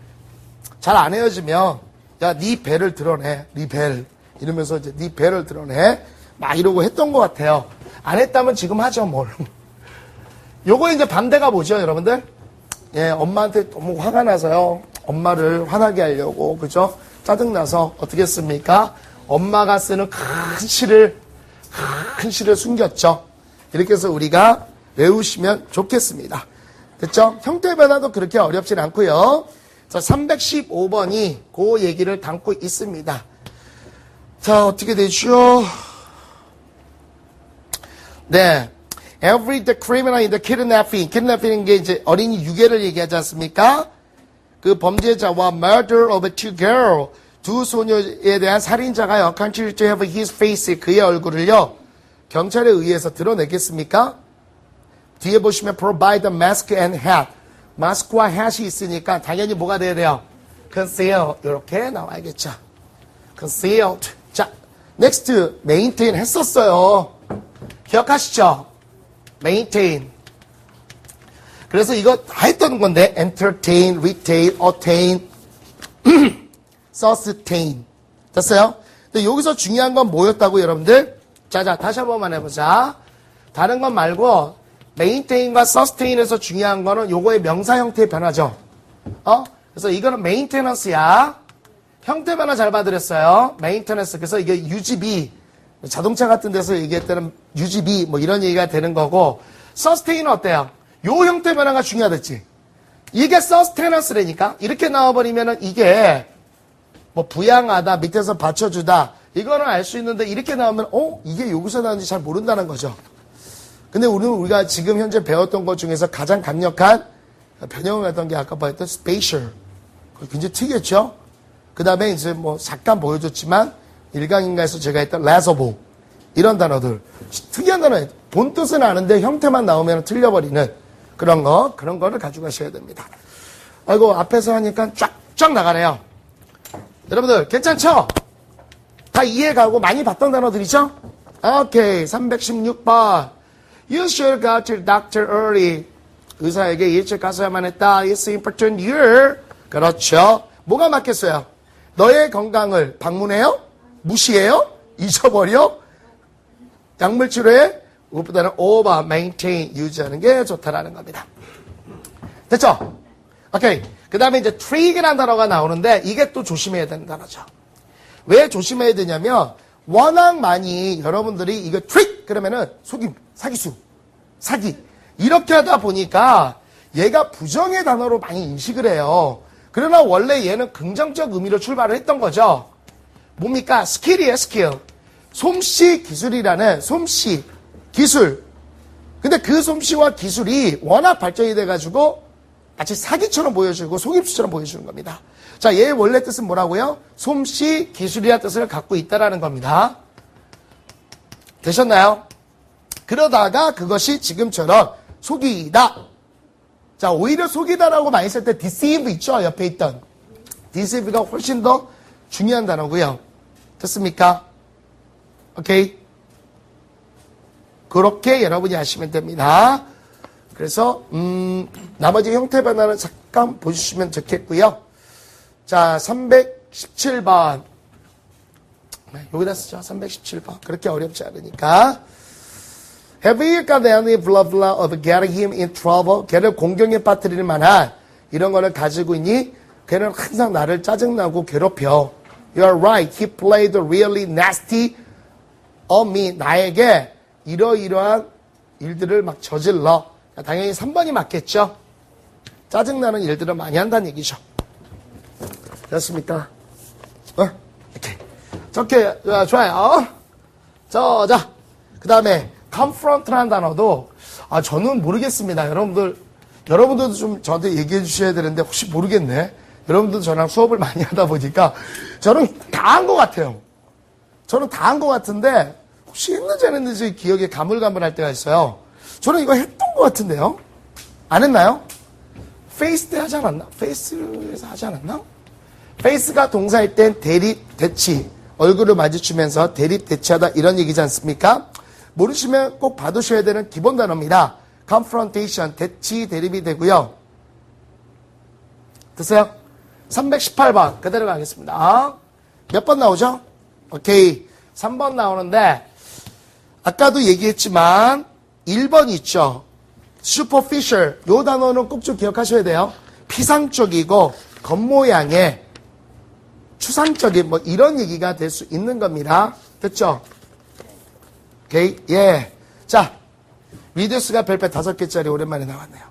잘 안 헤어지면 야, 네 배를 드러내. 리벨 이러면서 이제 네 배를 드러내. 막 이러고 했던 것 같아요. 안 했다면 지금 하죠, 뭘. 요거 이제 반대가 뭐죠, 여러분들? 예, 엄마한테 너무 화가 나서요. 엄마를 화나게 하려고, 그죠? 짜증나서 어떻게 했습니까? 엄마가 쓰는 큰 시를 숨겼죠. 이렇게 해서 우리가 외우시면 좋겠습니다. 됐죠? 형태 변화도 그렇게 어렵진 않고요. 자, 315번이 그 얘기를 담고 있습니다. 자, 어떻게 되죠? 네. Every the criminal in the kidnapping. kidnapping인 게 이제 어린이 유괴를 얘기하지 않습니까? 그 범죄자와 murder of two girls. 두 소녀에 대한 살인자가 continue to have his face. 그의 얼굴을요. 경찰에 의해서 드러내겠습니까? 뒤에 보시면 provide a mask and hat. 마스크와 hat이 있으니까 당연히 뭐가 돼야 돼요? conceal. 이렇게 나와야겠죠. concealed. 자, next. maintain 했었어요. 기억하시죠? maintain. 그래서 이거 다 했던 건데 entertain, retain, attain, sustain. 됐어요? 근데 여기서 중요한 건 뭐였다고 여러분들? 자, 다시 한 번만 해보자. 다른 건 말고 maintain과 sustain에서 중요한 거는 요거의 명사 형태의 변화죠. 그래서 이거는 maintenance야. 형태 변화 잘 봐드렸어요. maintenance. 그래서 이게 유지비. 자동차 같은 데서 얘기할 때는 유지비 뭐 이런 얘기가 되는 거고 서스테인은 어때요? 요 형태 변화가 중요하댔지. 이게 서스테이넌스라니까 이렇게 나와버리면은 이게 뭐 부양하다 밑에서 받쳐주다 이거는 알 수 있는데 이렇게 나오면 이게 여기서 나오는지 잘 모른다는 거죠. 근데 우리가 지금 현재 배웠던 것 중에서 가장 강력한 변형을 했던 게 아까 봤던 spatial. 굉장히 특이했죠. 그 다음에 이제 뭐 잠깐 보여줬지만 일강인가에서 제가 했던 레서보 이런 단어들 특이한 단어예요. 본 뜻은 아는데 형태만 나오면 틀려버리는 그런 거를 가져가셔야 됩니다. 아이고 앞에서 하니까 쫙쫙 나가네요. 여러분들 괜찮죠? 다 이해가고 많이 봤던 단어들이죠? 오케이 316번 You should go to the doctor early. 의사에게 일찍 가서야만 했다. It's important here. 그렇죠. 뭐가 맞겠어요? 너의 건강을 방문해요? 무시해요? 잊어버려? 약물 치료에 무엇보다는 over, maintain, 유지하는 게 좋다라는 겁니다. 됐죠? 오케이. 그 다음에 이제 trick이라는 단어가 나오는데 이게 또 조심해야 되는 단어죠. 왜 조심해야 되냐면 워낙 많이 여러분들이 이거 trick 그러면은 속임, 사기수, 사기 이렇게 하다 보니까 얘가 부정의 단어로 많이 인식을 해요. 그러나 원래 얘는 긍정적 의미로 출발을 했던 거죠. 뭡니까? 스킬이에요, 스킬. 솜씨 기술이라는 솜씨, 기술. 근데 그 솜씨와 기술이 워낙 발전이 돼가지고 마치 사기처럼 보여주고 속임수처럼 보여주는 겁니다. 자, 얘의 원래 뜻은 뭐라고요? 솜씨, 기술이라는 뜻을 갖고 있다라는 겁니다. 되셨나요? 그러다가 그것이 지금처럼 속이다. 자, 오히려 속이다라고 많이 쓸 때 deceive 있죠? 옆에 있던. deceive가 훨씬 더 중요한 단어고요. 됐습니까? 오케이. 그렇게 여러분이 하시면 됩니다. 그래서 나머지 형태 변화는 잠깐 보시면 좋겠고요. 자, 317번. 여기다 쓰죠. 317번. 그렇게 어렵지 않으니까. Have you got any blah blah of getting him in trouble? 걔를 공경에 빠뜨릴 만한 이런 거를 가지고 있니? 걔는 항상 나를 짜증나고 괴롭혀. You're right. He played really nasty on me. 나에게 이러이러한 일들을 막 저질러. 당연히 3번이 맞겠죠. 짜증나는 일들을 많이 한다는 얘기죠. 됐습니까? 이렇게. 좋게, 좋아요. 자, 그 다음에 confront라는 단어도 저는 모르겠습니다. 여러분들도 좀 저한테 얘기해 주셔야 되는데 혹시 모르겠네. 여러분들도 저랑 수업을 많이 하다 보니까 저는 다 한 것 같아요. 저는 다 한 것 같은데 혹시 했는지 안 했는지 기억에 가물가물할 때가 있어요. 저는 이거 했던 것 같은데요. 안 했나요? 페이스 때 하지 않았나? 페이스에서 하지 않았나? 페이스가 동사일 땐 대립, 대치, 얼굴을 마주치면서 대립, 대치하다 이런 얘기지 않습니까? 모르시면 꼭 봐두셔야 되는 기본 단어입니다. confrontation, 대치, 대립이 되고요. 됐어요? 318번 그대로 가겠습니다. 몇 번 나오죠? 오케이. 3번 나오는데 아까도 얘기했지만 1번 있죠. superficial. 요 단어는 꼭 좀 기억하셔야 돼요. 피상적이고 겉모양의 추상적인 뭐 이런 얘기가 될 수 있는 겁니다. 됐죠? 오케이. 예. 자, 리듀스가 별표 5개짜리 오랜만에 나왔네요.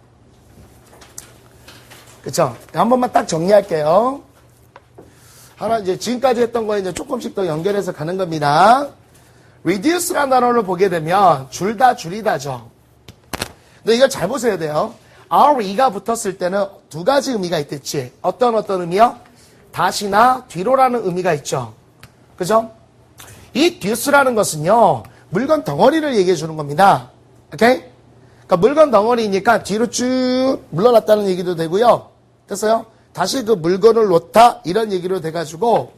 그쵸? 한 번만 딱 정리할게요. 하나 이제 지금까지 했던 거에 이제 조금씩 더 연결해서 가는 겁니다. reduce라는 단어를 보게 되면 줄다 줄이다죠. 근데 이걸 잘 보셔야 돼요. re가 붙었을 때는 두 가지 의미가 있겠지. 어떤 의미요? 다시나 뒤로라는 의미가 있죠. 그죠? 이 duce라는 것은요. 물건 덩어리를 얘기해 주는 겁니다. 오케이? 그러니까 물건 덩어리니까 뒤로 쭉 물러났다는 얘기도 되고요. 됐어요? 다시 그 물건을 놓다 이런 얘기로 돼가지고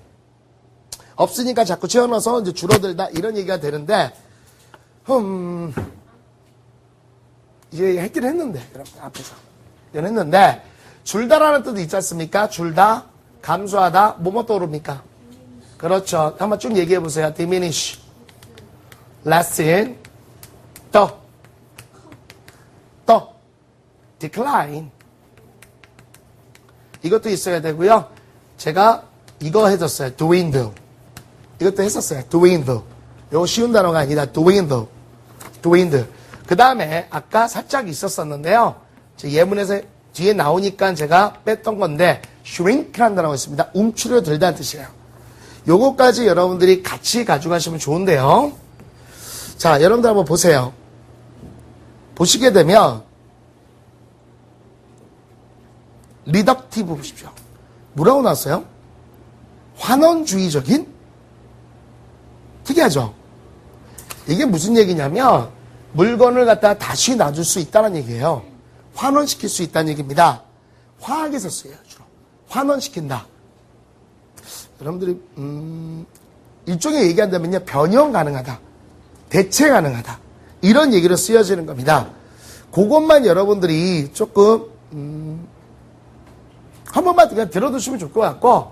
없으니까 자꾸 채워넣어서 이제 줄어들다 이런 얘기가 되는데 이제 했긴 했는데 여러분 앞에서 이건 했는데 줄다라는 뜻이 있지 않습니까? 줄다, 감소하다, 뭐뭐 떠오릅니까? 그렇죠. 한번 쭉 얘기해 보세요. diminish, lessen, 또 decline. 이것도 있어야 되고요. 제가 이거 해줬어요. dwindle. 이것도 했었어요. dwindle. 이거 쉬운 단어가 아니다. dwindle. 그 다음에 아까 살짝 있었었는데요. 제 예문에서 뒤에 나오니까 제가 뺐던 건데 shrink라는 단어가 있습니다. 움츠려들다는 뜻이에요. 요거까지 여러분들이 같이 가져가시면 좋은데요. 자, 여러분들 한번 보세요. 보시게 되면 리덕티브 보십시오. 뭐라고 나왔어요? 환원주의적인? 특이하죠? 이게 무슨 얘기냐면 물건을 갖다가 다시 놔줄 수 있다는 얘기예요. 환원시킬 수 있다는 얘기입니다. 화학에서 쓰여요. 주로. 환원시킨다. 여러분들이 일종의 얘기한다면요. 변형 가능하다. 대체 가능하다. 이런 얘기로 쓰여지는 겁니다. 그것만 여러분들이 조금 한 번만 그냥 들어두시면 좋을 것 같고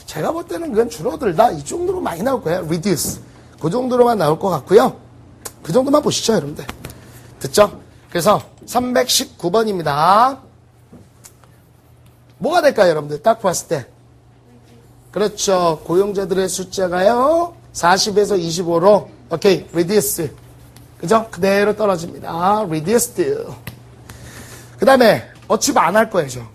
제가 볼 때는 그건 줄어들다 이 정도로 많이 나올 거예요. reduce. 그 정도로만 나올 것 같고요. 그 정도만 보시죠, 여러분들. 됐죠? 그래서 319번입니다. 뭐가 될까요, 여러분들? 딱 봤을 때. 그렇죠. 고용자들의 숫자가요. 40에서 25로 오케이, reduce. 그죠? 그대로 떨어집니다. reduced. 그 다음에 어치브 안 할 거예요.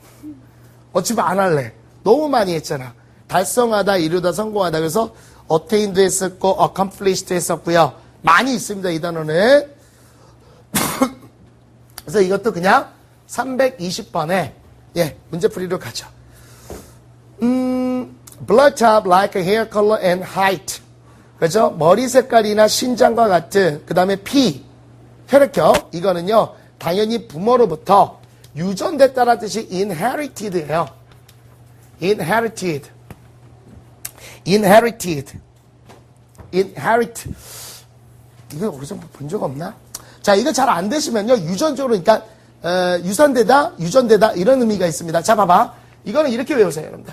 어치브 안 할래. 너무 많이 했잖아. 달성하다, 이루다, 성공하다. 그래서 attained 했었고 accomplished 했었고요. 많이 있습니다. 이 단어는. 그래서 이것도 그냥 320번에 문제풀이로 가죠. blood type like hair color and height. 그죠? 머리 색깔이나 신장과 같은 그 다음에 피, 혈액형 이거는요 당연히 부모로부터 유전됐다는 뜻이 inherited예요. inherit. 이거 어디서 본 적 없나? 자, 이거 잘 안 되시면요. 유전적으로, 그러니까, 유전되다, 이런 의미가 있습니다. 자, 봐봐. 이거는 이렇게 외우세요, 여러분들.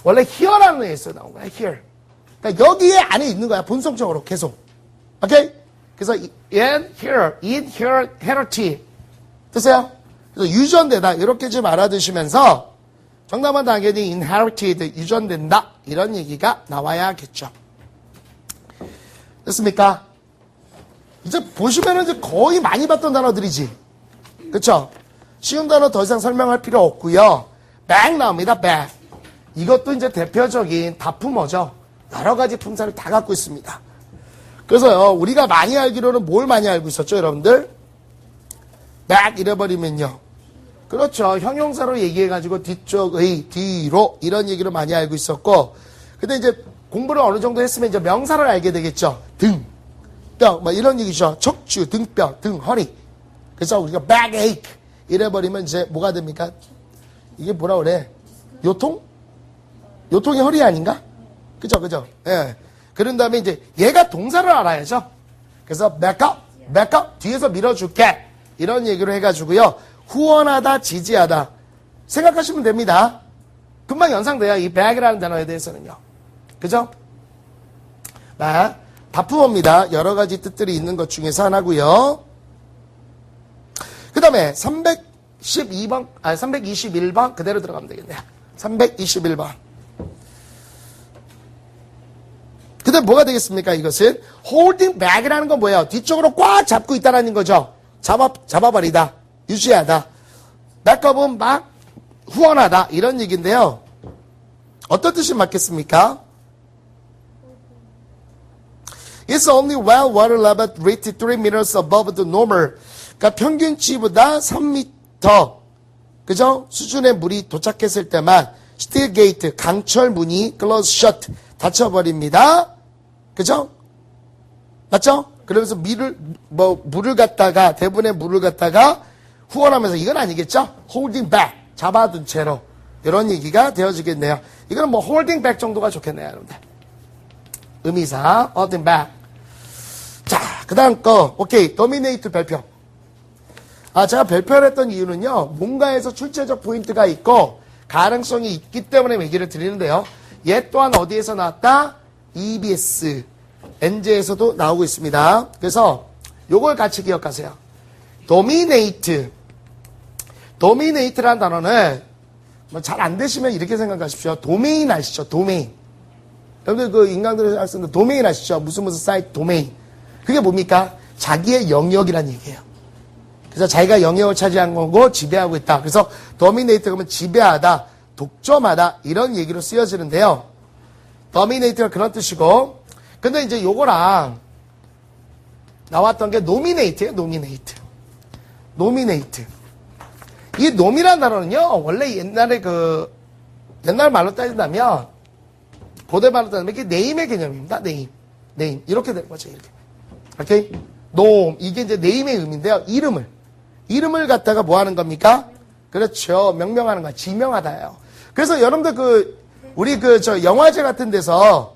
원래 here라는 의미에서 나온 거야, here. 그러니까 여기에 안에 있는 거야, 본성적으로 계속. 오케이? 그래서, in here, heredity. 됐어요? 그래서 유전되다, 이렇게 좀 알아두시면서, 정답은 당연히 inherited, 유전된다. 이런 얘기가 나와야겠죠. 됐습니까? 이제 보시면은 이제 거의 많이 봤던 단어들이지. 그쵸? 쉬운 단어 더 이상 설명할 필요 없고요. back 나옵니다, back. 이것도 이제 대표적인 다품어죠. 여러 가지 품사를 다 갖고 있습니다. 그래서요, 우리가 많이 알기로는 뭘 많이 알고 있었죠, 여러분들? back 이래버리면요. 그렇죠. 형용사로 얘기해가지고 뒤쪽의, 뒤로 이런 얘기를 많이 알고 있었고, 근데 이제 공부를 어느 정도 했으면 이제 명사를 알게 되겠죠. 등, 뼈, 뭐 이런 얘기죠. 척추, 등뼈, 등, 허리. 그래서 우리가 backache 이래버리면 이제 뭐가 됩니까? 이게 뭐라 그래? 요통? 요통이 허리 아닌가? 그죠? 예. 그런 다음에 이제 얘가 동사를 알아야죠. 그래서 back up, 뒤에서 밀어줄게. 이런 얘기로 해가지고요. 후원하다, 지지하다. 생각하시면 됩니다. 금방 연상돼요. 이 back이라는 단어에 대해서는요. 그죠? 네. 다품어입니다. 여러 가지 뜻들이 있는 것 중에서 하나고요. 그 다음에 321번 그대로 들어가면 되겠네요. 321번. 그 다음 뭐가 되겠습니까? 이것은 holding back이라는 건 뭐예요? 뒤쪽으로 꽉 잡고 있다라는 거죠. 잡아버리다, 유지하다. backup은 막 후원하다 이런 얘기인데요. 어떤 뜻이 맞겠습니까? It's only when water level reached 3 meters above the normal. 그러니까 평균치보다 3m, 그죠? 수준의 물이 도착했을 때만 steel gate, 강철 문이 close shut, 닫혀버립니다. 그죠? 맞죠? 그러면서 물을 갖다가, 대부분의 물을 갖다가 후원하면서 이건 아니겠죠? holding back, 잡아둔 채로. 이런 얘기가 되어지겠네요. 이거는 뭐 holding back 정도가 좋겠네요, 여러분들. 의미상, holding back. 자, 그 다음 거, 오케이. dominate 별표. 제가 별표를 했던 이유는요, 뭔가에서 출제적 포인트가 있고, 가능성이 있기 때문에 얘기를 드리는데요. 얘 또한 어디에서 나왔다? EBS, NJ에서도 나오고 있습니다. 그래서, 요걸 같이 기억하세요. dominate라는 단어는, 뭐 잘 안 되시면 이렇게 생각하십시오. 도메인 아시죠? 도메인. 여러분들 그 인강들이 할 수 있는 도메인 아시죠? 무슨 사이트 도메인. 그게 뭡니까? 자기의 영역이란 얘기예요. 그래서 자기가 영역을 차지한 거고 지배하고 있다. 그래서 dominate 그러면 지배하다, 독점하다 이런 얘기로 쓰여지는데요. dominate가 그런 뜻이고, 근데 이제 요거랑 나왔던 게 nominate예요. nominate. 이 놈이라는 단어는요, 원래 옛날 말로 따진다면, 고대 말로 따지면 이게 네임의 개념입니다. 네임. 이렇게 되는 거죠, 이렇게. 오케이? 놈. 이게 이제 네임의 의미인데요. 이름을 갖다가 뭐 하는 겁니까? 그렇죠. 명명하는 거야. 지명하다예요. 그래서 여러분들 우리 영화제 같은 데서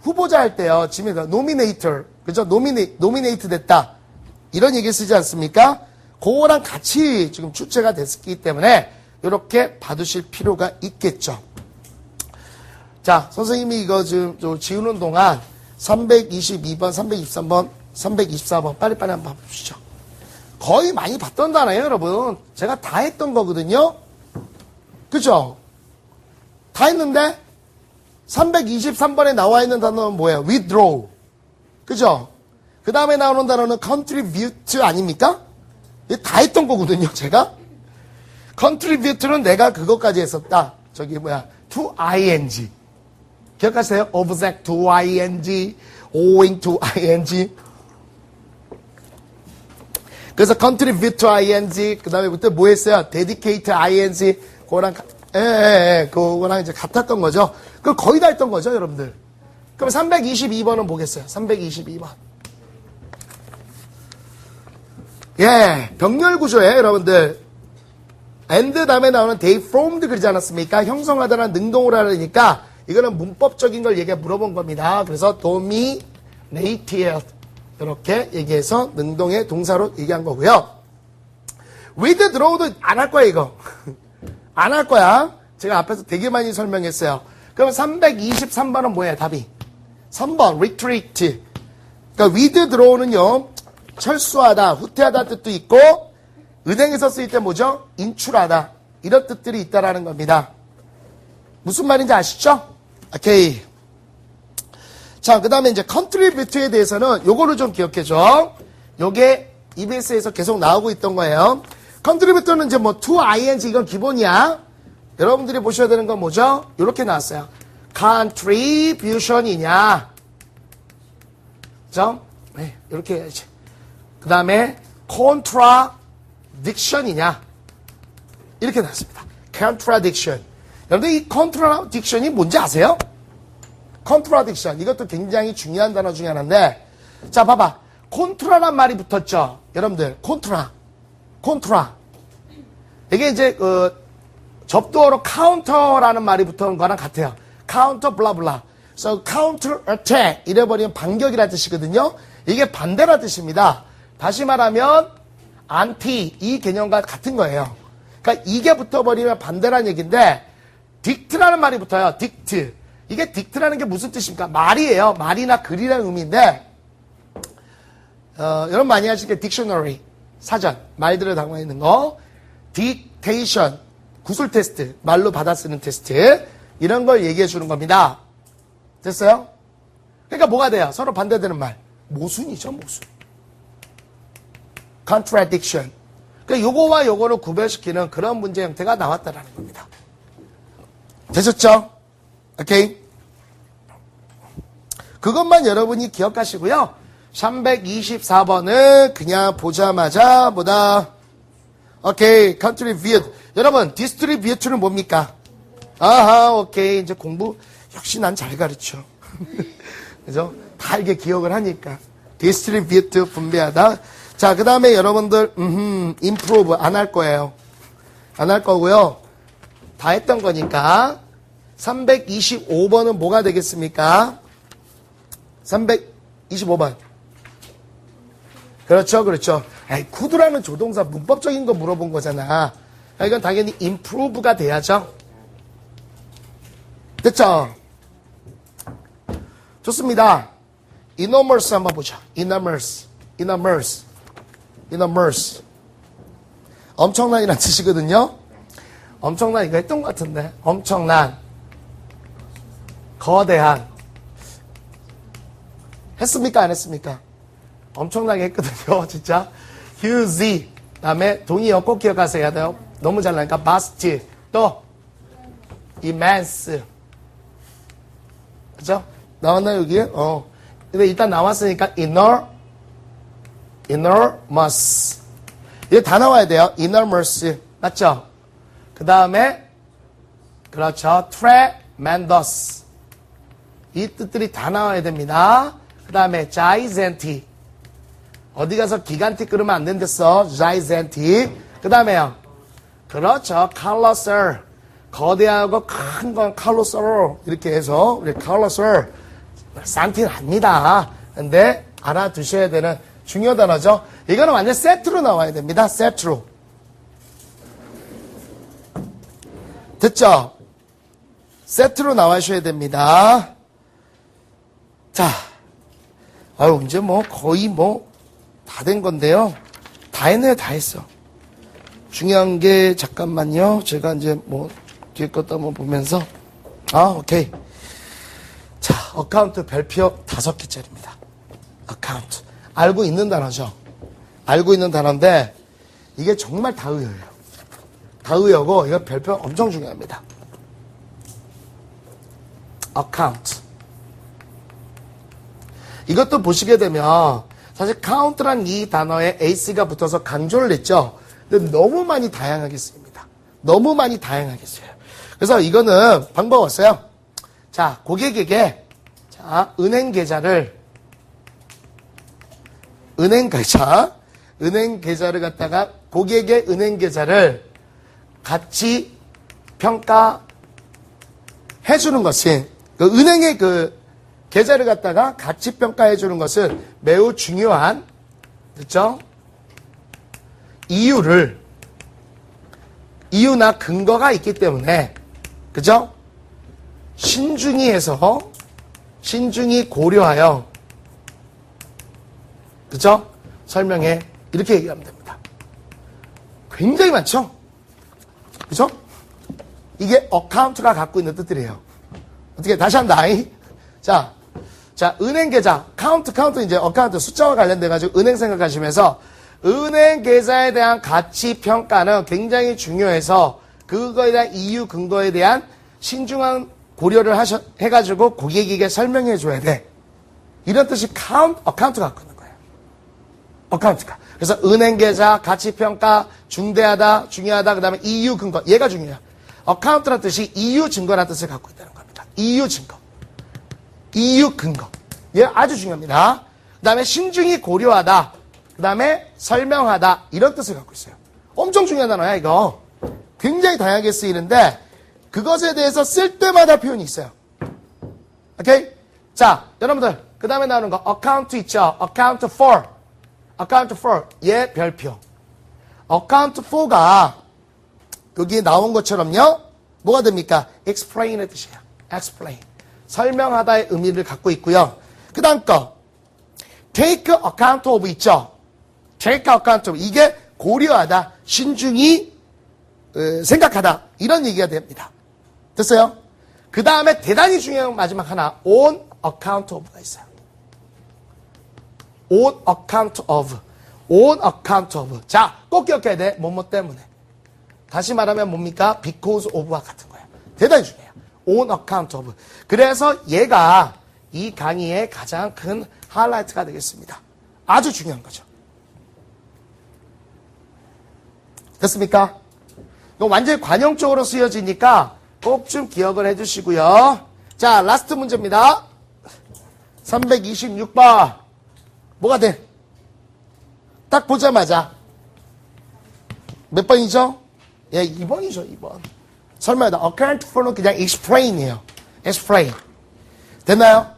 후보자 할 때요. 지명, 노미네이터. 그죠? 노미네이트 됐다. 이런 얘기 쓰지 않습니까? 그거랑 같이 지금 출제가 됐기 때문에 이렇게 받으실 필요가 있겠죠. 자, 선생님이 이거 지금 지우는 동안 322번, 323번, 324번 빨리빨리 한번 봐보시죠. 거의 많이 봤던 단어예요, 여러분. 제가 다 했던 거거든요. 그죠? 다 했는데 323번에 나와 있는 단어는 뭐예요? withdraw. 그죠? 그 다음에 나오는 단어는 contribute 아닙니까? 다 했던 거거든요, 제가. contribute는 내가 그것까지 했었다. to ing. 기억하세요? object to ing, owing to ing. 그래서 contribute to ing, 그 다음에 그때 뭐 했어요? dedicate ing, 그거랑 이제 같았던 거죠. 그걸 거의 다 했던 거죠, 여러분들. 그럼 322번은 뭐겠어요? 322번. 예, 병렬 구조예요, 여러분들. and 다음에 나오는 they formed 그러지 않았습니까? 형성하다는 능동을 하려니까 이거는 문법적인 걸 물어본 겁니다. 그래서 dominated 이렇게 얘기해서 능동의 동사로 얘기한 거고요. with 들어오도 안 할 거야, 이거. 안 할 거야. 제가 앞에서 되게 많이 설명했어요. 그럼 323번은 뭐예요, 답이? 3번, retreat. 그러니까 with 들어오는요, 철수하다, 후퇴하다 뜻도 있고, 은행에서 쓰일 때 뭐죠? 인출하다. 이런 뜻들이 있다라는 겁니다. 무슨 말인지 아시죠? 오케이. 자, 그 다음에 이제 contribute에 대해서는 요거를 좀 기억해줘. 요게 EBS에서 계속 나오고 있던 거예요. contribute는 이제 뭐 to ing 이건 기본이야. 여러분들이 보셔야 되는 건 뭐죠? 요렇게 나왔어요. contribution이냐. 그죠? 네, 요렇게 해야지. 그 다음에 contradiction이냐. 이렇게 나왔습니다. contradiction. 여러분들 이 contradiction이 뭔지 아세요? contradiction. 이것도 굉장히 중요한 단어 중에 하나인데, 자, 봐봐. 콘트라란 말이 붙었죠? 여러분들, 콘트라. 이게 이제, 접두어로 counter라는 말이 붙은 거랑 같아요. counter, blah, blah. So, counter attack. 이래버리면 반격이라는 뜻이거든요. 이게 반대라는 뜻입니다. 다시 말하면, anti. 이 개념과 같은 거예요. 그러니까 이게 붙어버리면 반대라는 얘기인데, dict라는 말이 붙어요. dict. 이게 dict라는 게 무슨 뜻입니까? 말이에요. 말이나 글이라는 의미인데, 여러분 많이 하시게 딕셔너리, 사전, 말들을 담아 있는 거, dictation, 구술 테스트, 말로 받아 쓰는 테스트, 이런 걸 얘기해 주는 겁니다. 됐어요? 그러니까 뭐가 돼요? 서로 반대되는 말. 모순이죠, 모순. contradiction. 그러니까 요거와 요거를 구별시키는 그런 문제 형태가 나왔다라는 겁니다. 되셨죠? 오케이? 그것만 여러분이 기억하시고요. 324번을 그냥 보자마자 뭐다? 오케이, contribute. 여러분, distribute는 뭡니까? 아하, 오케이. 이제 공부 역시 난 잘 가르쳐. 그죠? 다 이게 기억을 하니까. distribute 분배하다. 자, 그 다음에 여러분들 improve 안 할 거예요. 안 할 거고요. 다 했던 거니까 325번은 뭐가 되겠습니까? 325번. 그렇죠, 그렇죠. 에이, could라는 조동사 문법적인 거 물어본 거잖아. 이건 당연히 improve가 돼야죠. 됐죠? 좋습니다. enormous 한번 보자. enormous. 엄청난이라는 뜻이거든요. 엄청난 이거 했던 것 같은데. 엄청난. 거대한. 했습니까? 안 했습니까? 엄청나게 했거든요. 진짜. huge. 다음에 동의어 꼭 기억하셔야 돼요. 너무 잘 나니까 vast. 또 immense. 그죠? 나왔나요, 여기? 근데 일단 나왔으니까 enormous. 이게 다 나와야 돼요. enormous. 맞죠? 그 다음에 그렇죠. tremendous. 이 뜻들이 다 나와야 됩니다. 그 다음에 gigantic. 어디 가서 기간틱 그러면 안 된댔어. gigantic. 그 다음에요. 그렇죠. colossal. 거대하고 큰 건 colossal. 이렇게 해서 우리 colossal. 싼티는 아닙니다. 근데 알아두셔야 되는 중요 단어죠. 이거는 완전 세트로 나와야 됩니다. 세트로. 됐죠? 세트로 나와셔야 됩니다. 자, 이제 뭐 거의 뭐 다 된 건데요. 다 했네요, 다 했어. 중요한 게 잠깐만요. 제가 이제 뭐 뒤에 것도 한번 보면서 오케이. 자, 어카운트 별표 5개짜리입니다. 어카운트. 알고 있는 단어죠. 알고 있는 단어인데 이게 정말 다의어예요. 다의어고 이거 별표 엄청 중요합니다. 어카운트. 이것도 보시게 되면 사실 count란 이 단어에 ace가 붙어서 강조를 했죠. 근데 너무 많이 다양하게 쓰입니다. 너무 많이 다양하게 써요. 그래서 이거는 방법 없어요. 자, 고객에게 은행 계좌를 갖다가 고객의 은행 계좌를 같이 평가해 주는 것이 그 은행의 그 계좌를 갖다가 가치 평가해 주는 것은 매우 중요한, 그렇죠? 이유나 근거가 있기 때문에, 그죠? 신중히 해서, 신중히 고려하여, 그죠? 설명해. 이렇게 얘기하면 됩니다. 굉장히 많죠? 그죠? 이게 어카운트가 갖고 있는 뜻들이에요. 어떻게, 다시 한다. 자, 은행 계좌. 카운트, 이제 어카운트 숫자와 관련돼가지고 은행 생각하시면서 은행 계좌에 대한 가치 평가는 굉장히 중요해서 그거에 대한 이유, 근거에 대한 신중한 고려를 해가지고 고객에게 설명해 줘야 돼. 이런 뜻이 어카운트가 갖고 있는 거예요. 어카운트가. 그래서 은행 계좌, 가치 평가, 중대하다, 중요하다, 그 다음에 이유, 근거. 얘가 중요해요. 어카운트란 뜻이 이유, 증거라는 뜻을 갖고 있다는 겁니다. 이유, 증거. 이유, 근거. 얘 아주 중요합니다. 그 다음에 신중히 고려하다. 그 다음에 설명하다. 이런 뜻을 갖고 있어요. 엄청 중요한 단어야, 이거. 굉장히 다양하게 쓰이는데, 그것에 대해서 쓸 때마다 표현이 있어요. 오케이? 자, 여러분들. 그 다음에 나오는 거. account 있죠? account for. account for. 얘 별표. account for가 여기 나온 것처럼요. 뭐가 됩니까? explain의 뜻이에요. explain. 설명하다의 의미를 갖고 있고요. 그 다음 거. take account of 있죠? take account of. 이게 고려하다, 신중히 생각하다. 이런 얘기가 됩니다. 됐어요? 그 다음에 대단히 중요한 마지막 하나. on account of가 있어요. on account of. on account of. 자, 꼭 기억해야 돼. 뭐뭐 때문에. 다시 말하면 뭡니까? because of와 같은 거예요. 대단히 중요해요. on account of. 그래서 얘가 이 강의의 가장 큰 하이라이트가 되겠습니다. 아주 중요한 거죠. 됐습니까? 이거 완전히 관용적으로 쓰여지니까 꼭 좀 기억을 해주시고요. 자, 라스트 문제입니다. 326번. 뭐가 돼? 딱 보자마자. 몇 번이죠? 예, 2번이죠, 2번. 설명하다. account for는 그냥 explain이에요. explain. 됐나요?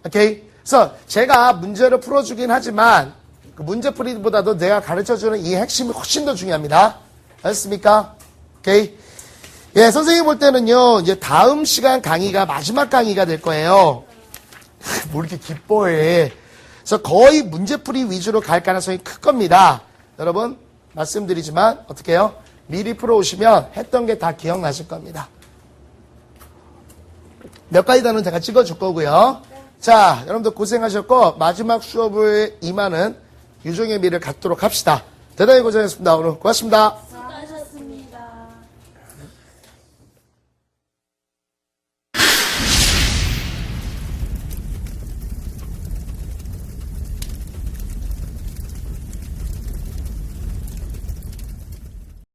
오케이? 그래서 제가 문제를 풀어주긴 하지만 그 문제풀이보다도 내가 가르쳐주는 이 핵심이 훨씬 더 중요합니다. 알겠습니까? 오케이? 예, 선생님 볼 때는요, 이제 다음 시간 강의가 마지막 강의가 될 거예요. 뭐 이렇게 기뻐해. 그래서 거의 문제풀이 위주로 갈 가능성이 클 겁니다. 여러분, 말씀드리지만, 어떻게 해요? 미리 풀어오시면 했던 게 다 기억나실 겁니다. 몇 가지 단어는 제가 찍어줄 거고요. 자, 여러분들 고생하셨고, 마지막 수업을 임하는 유종의 미를 갖도록 합시다. 대단히 고생했습니다. 오늘 고맙습니다.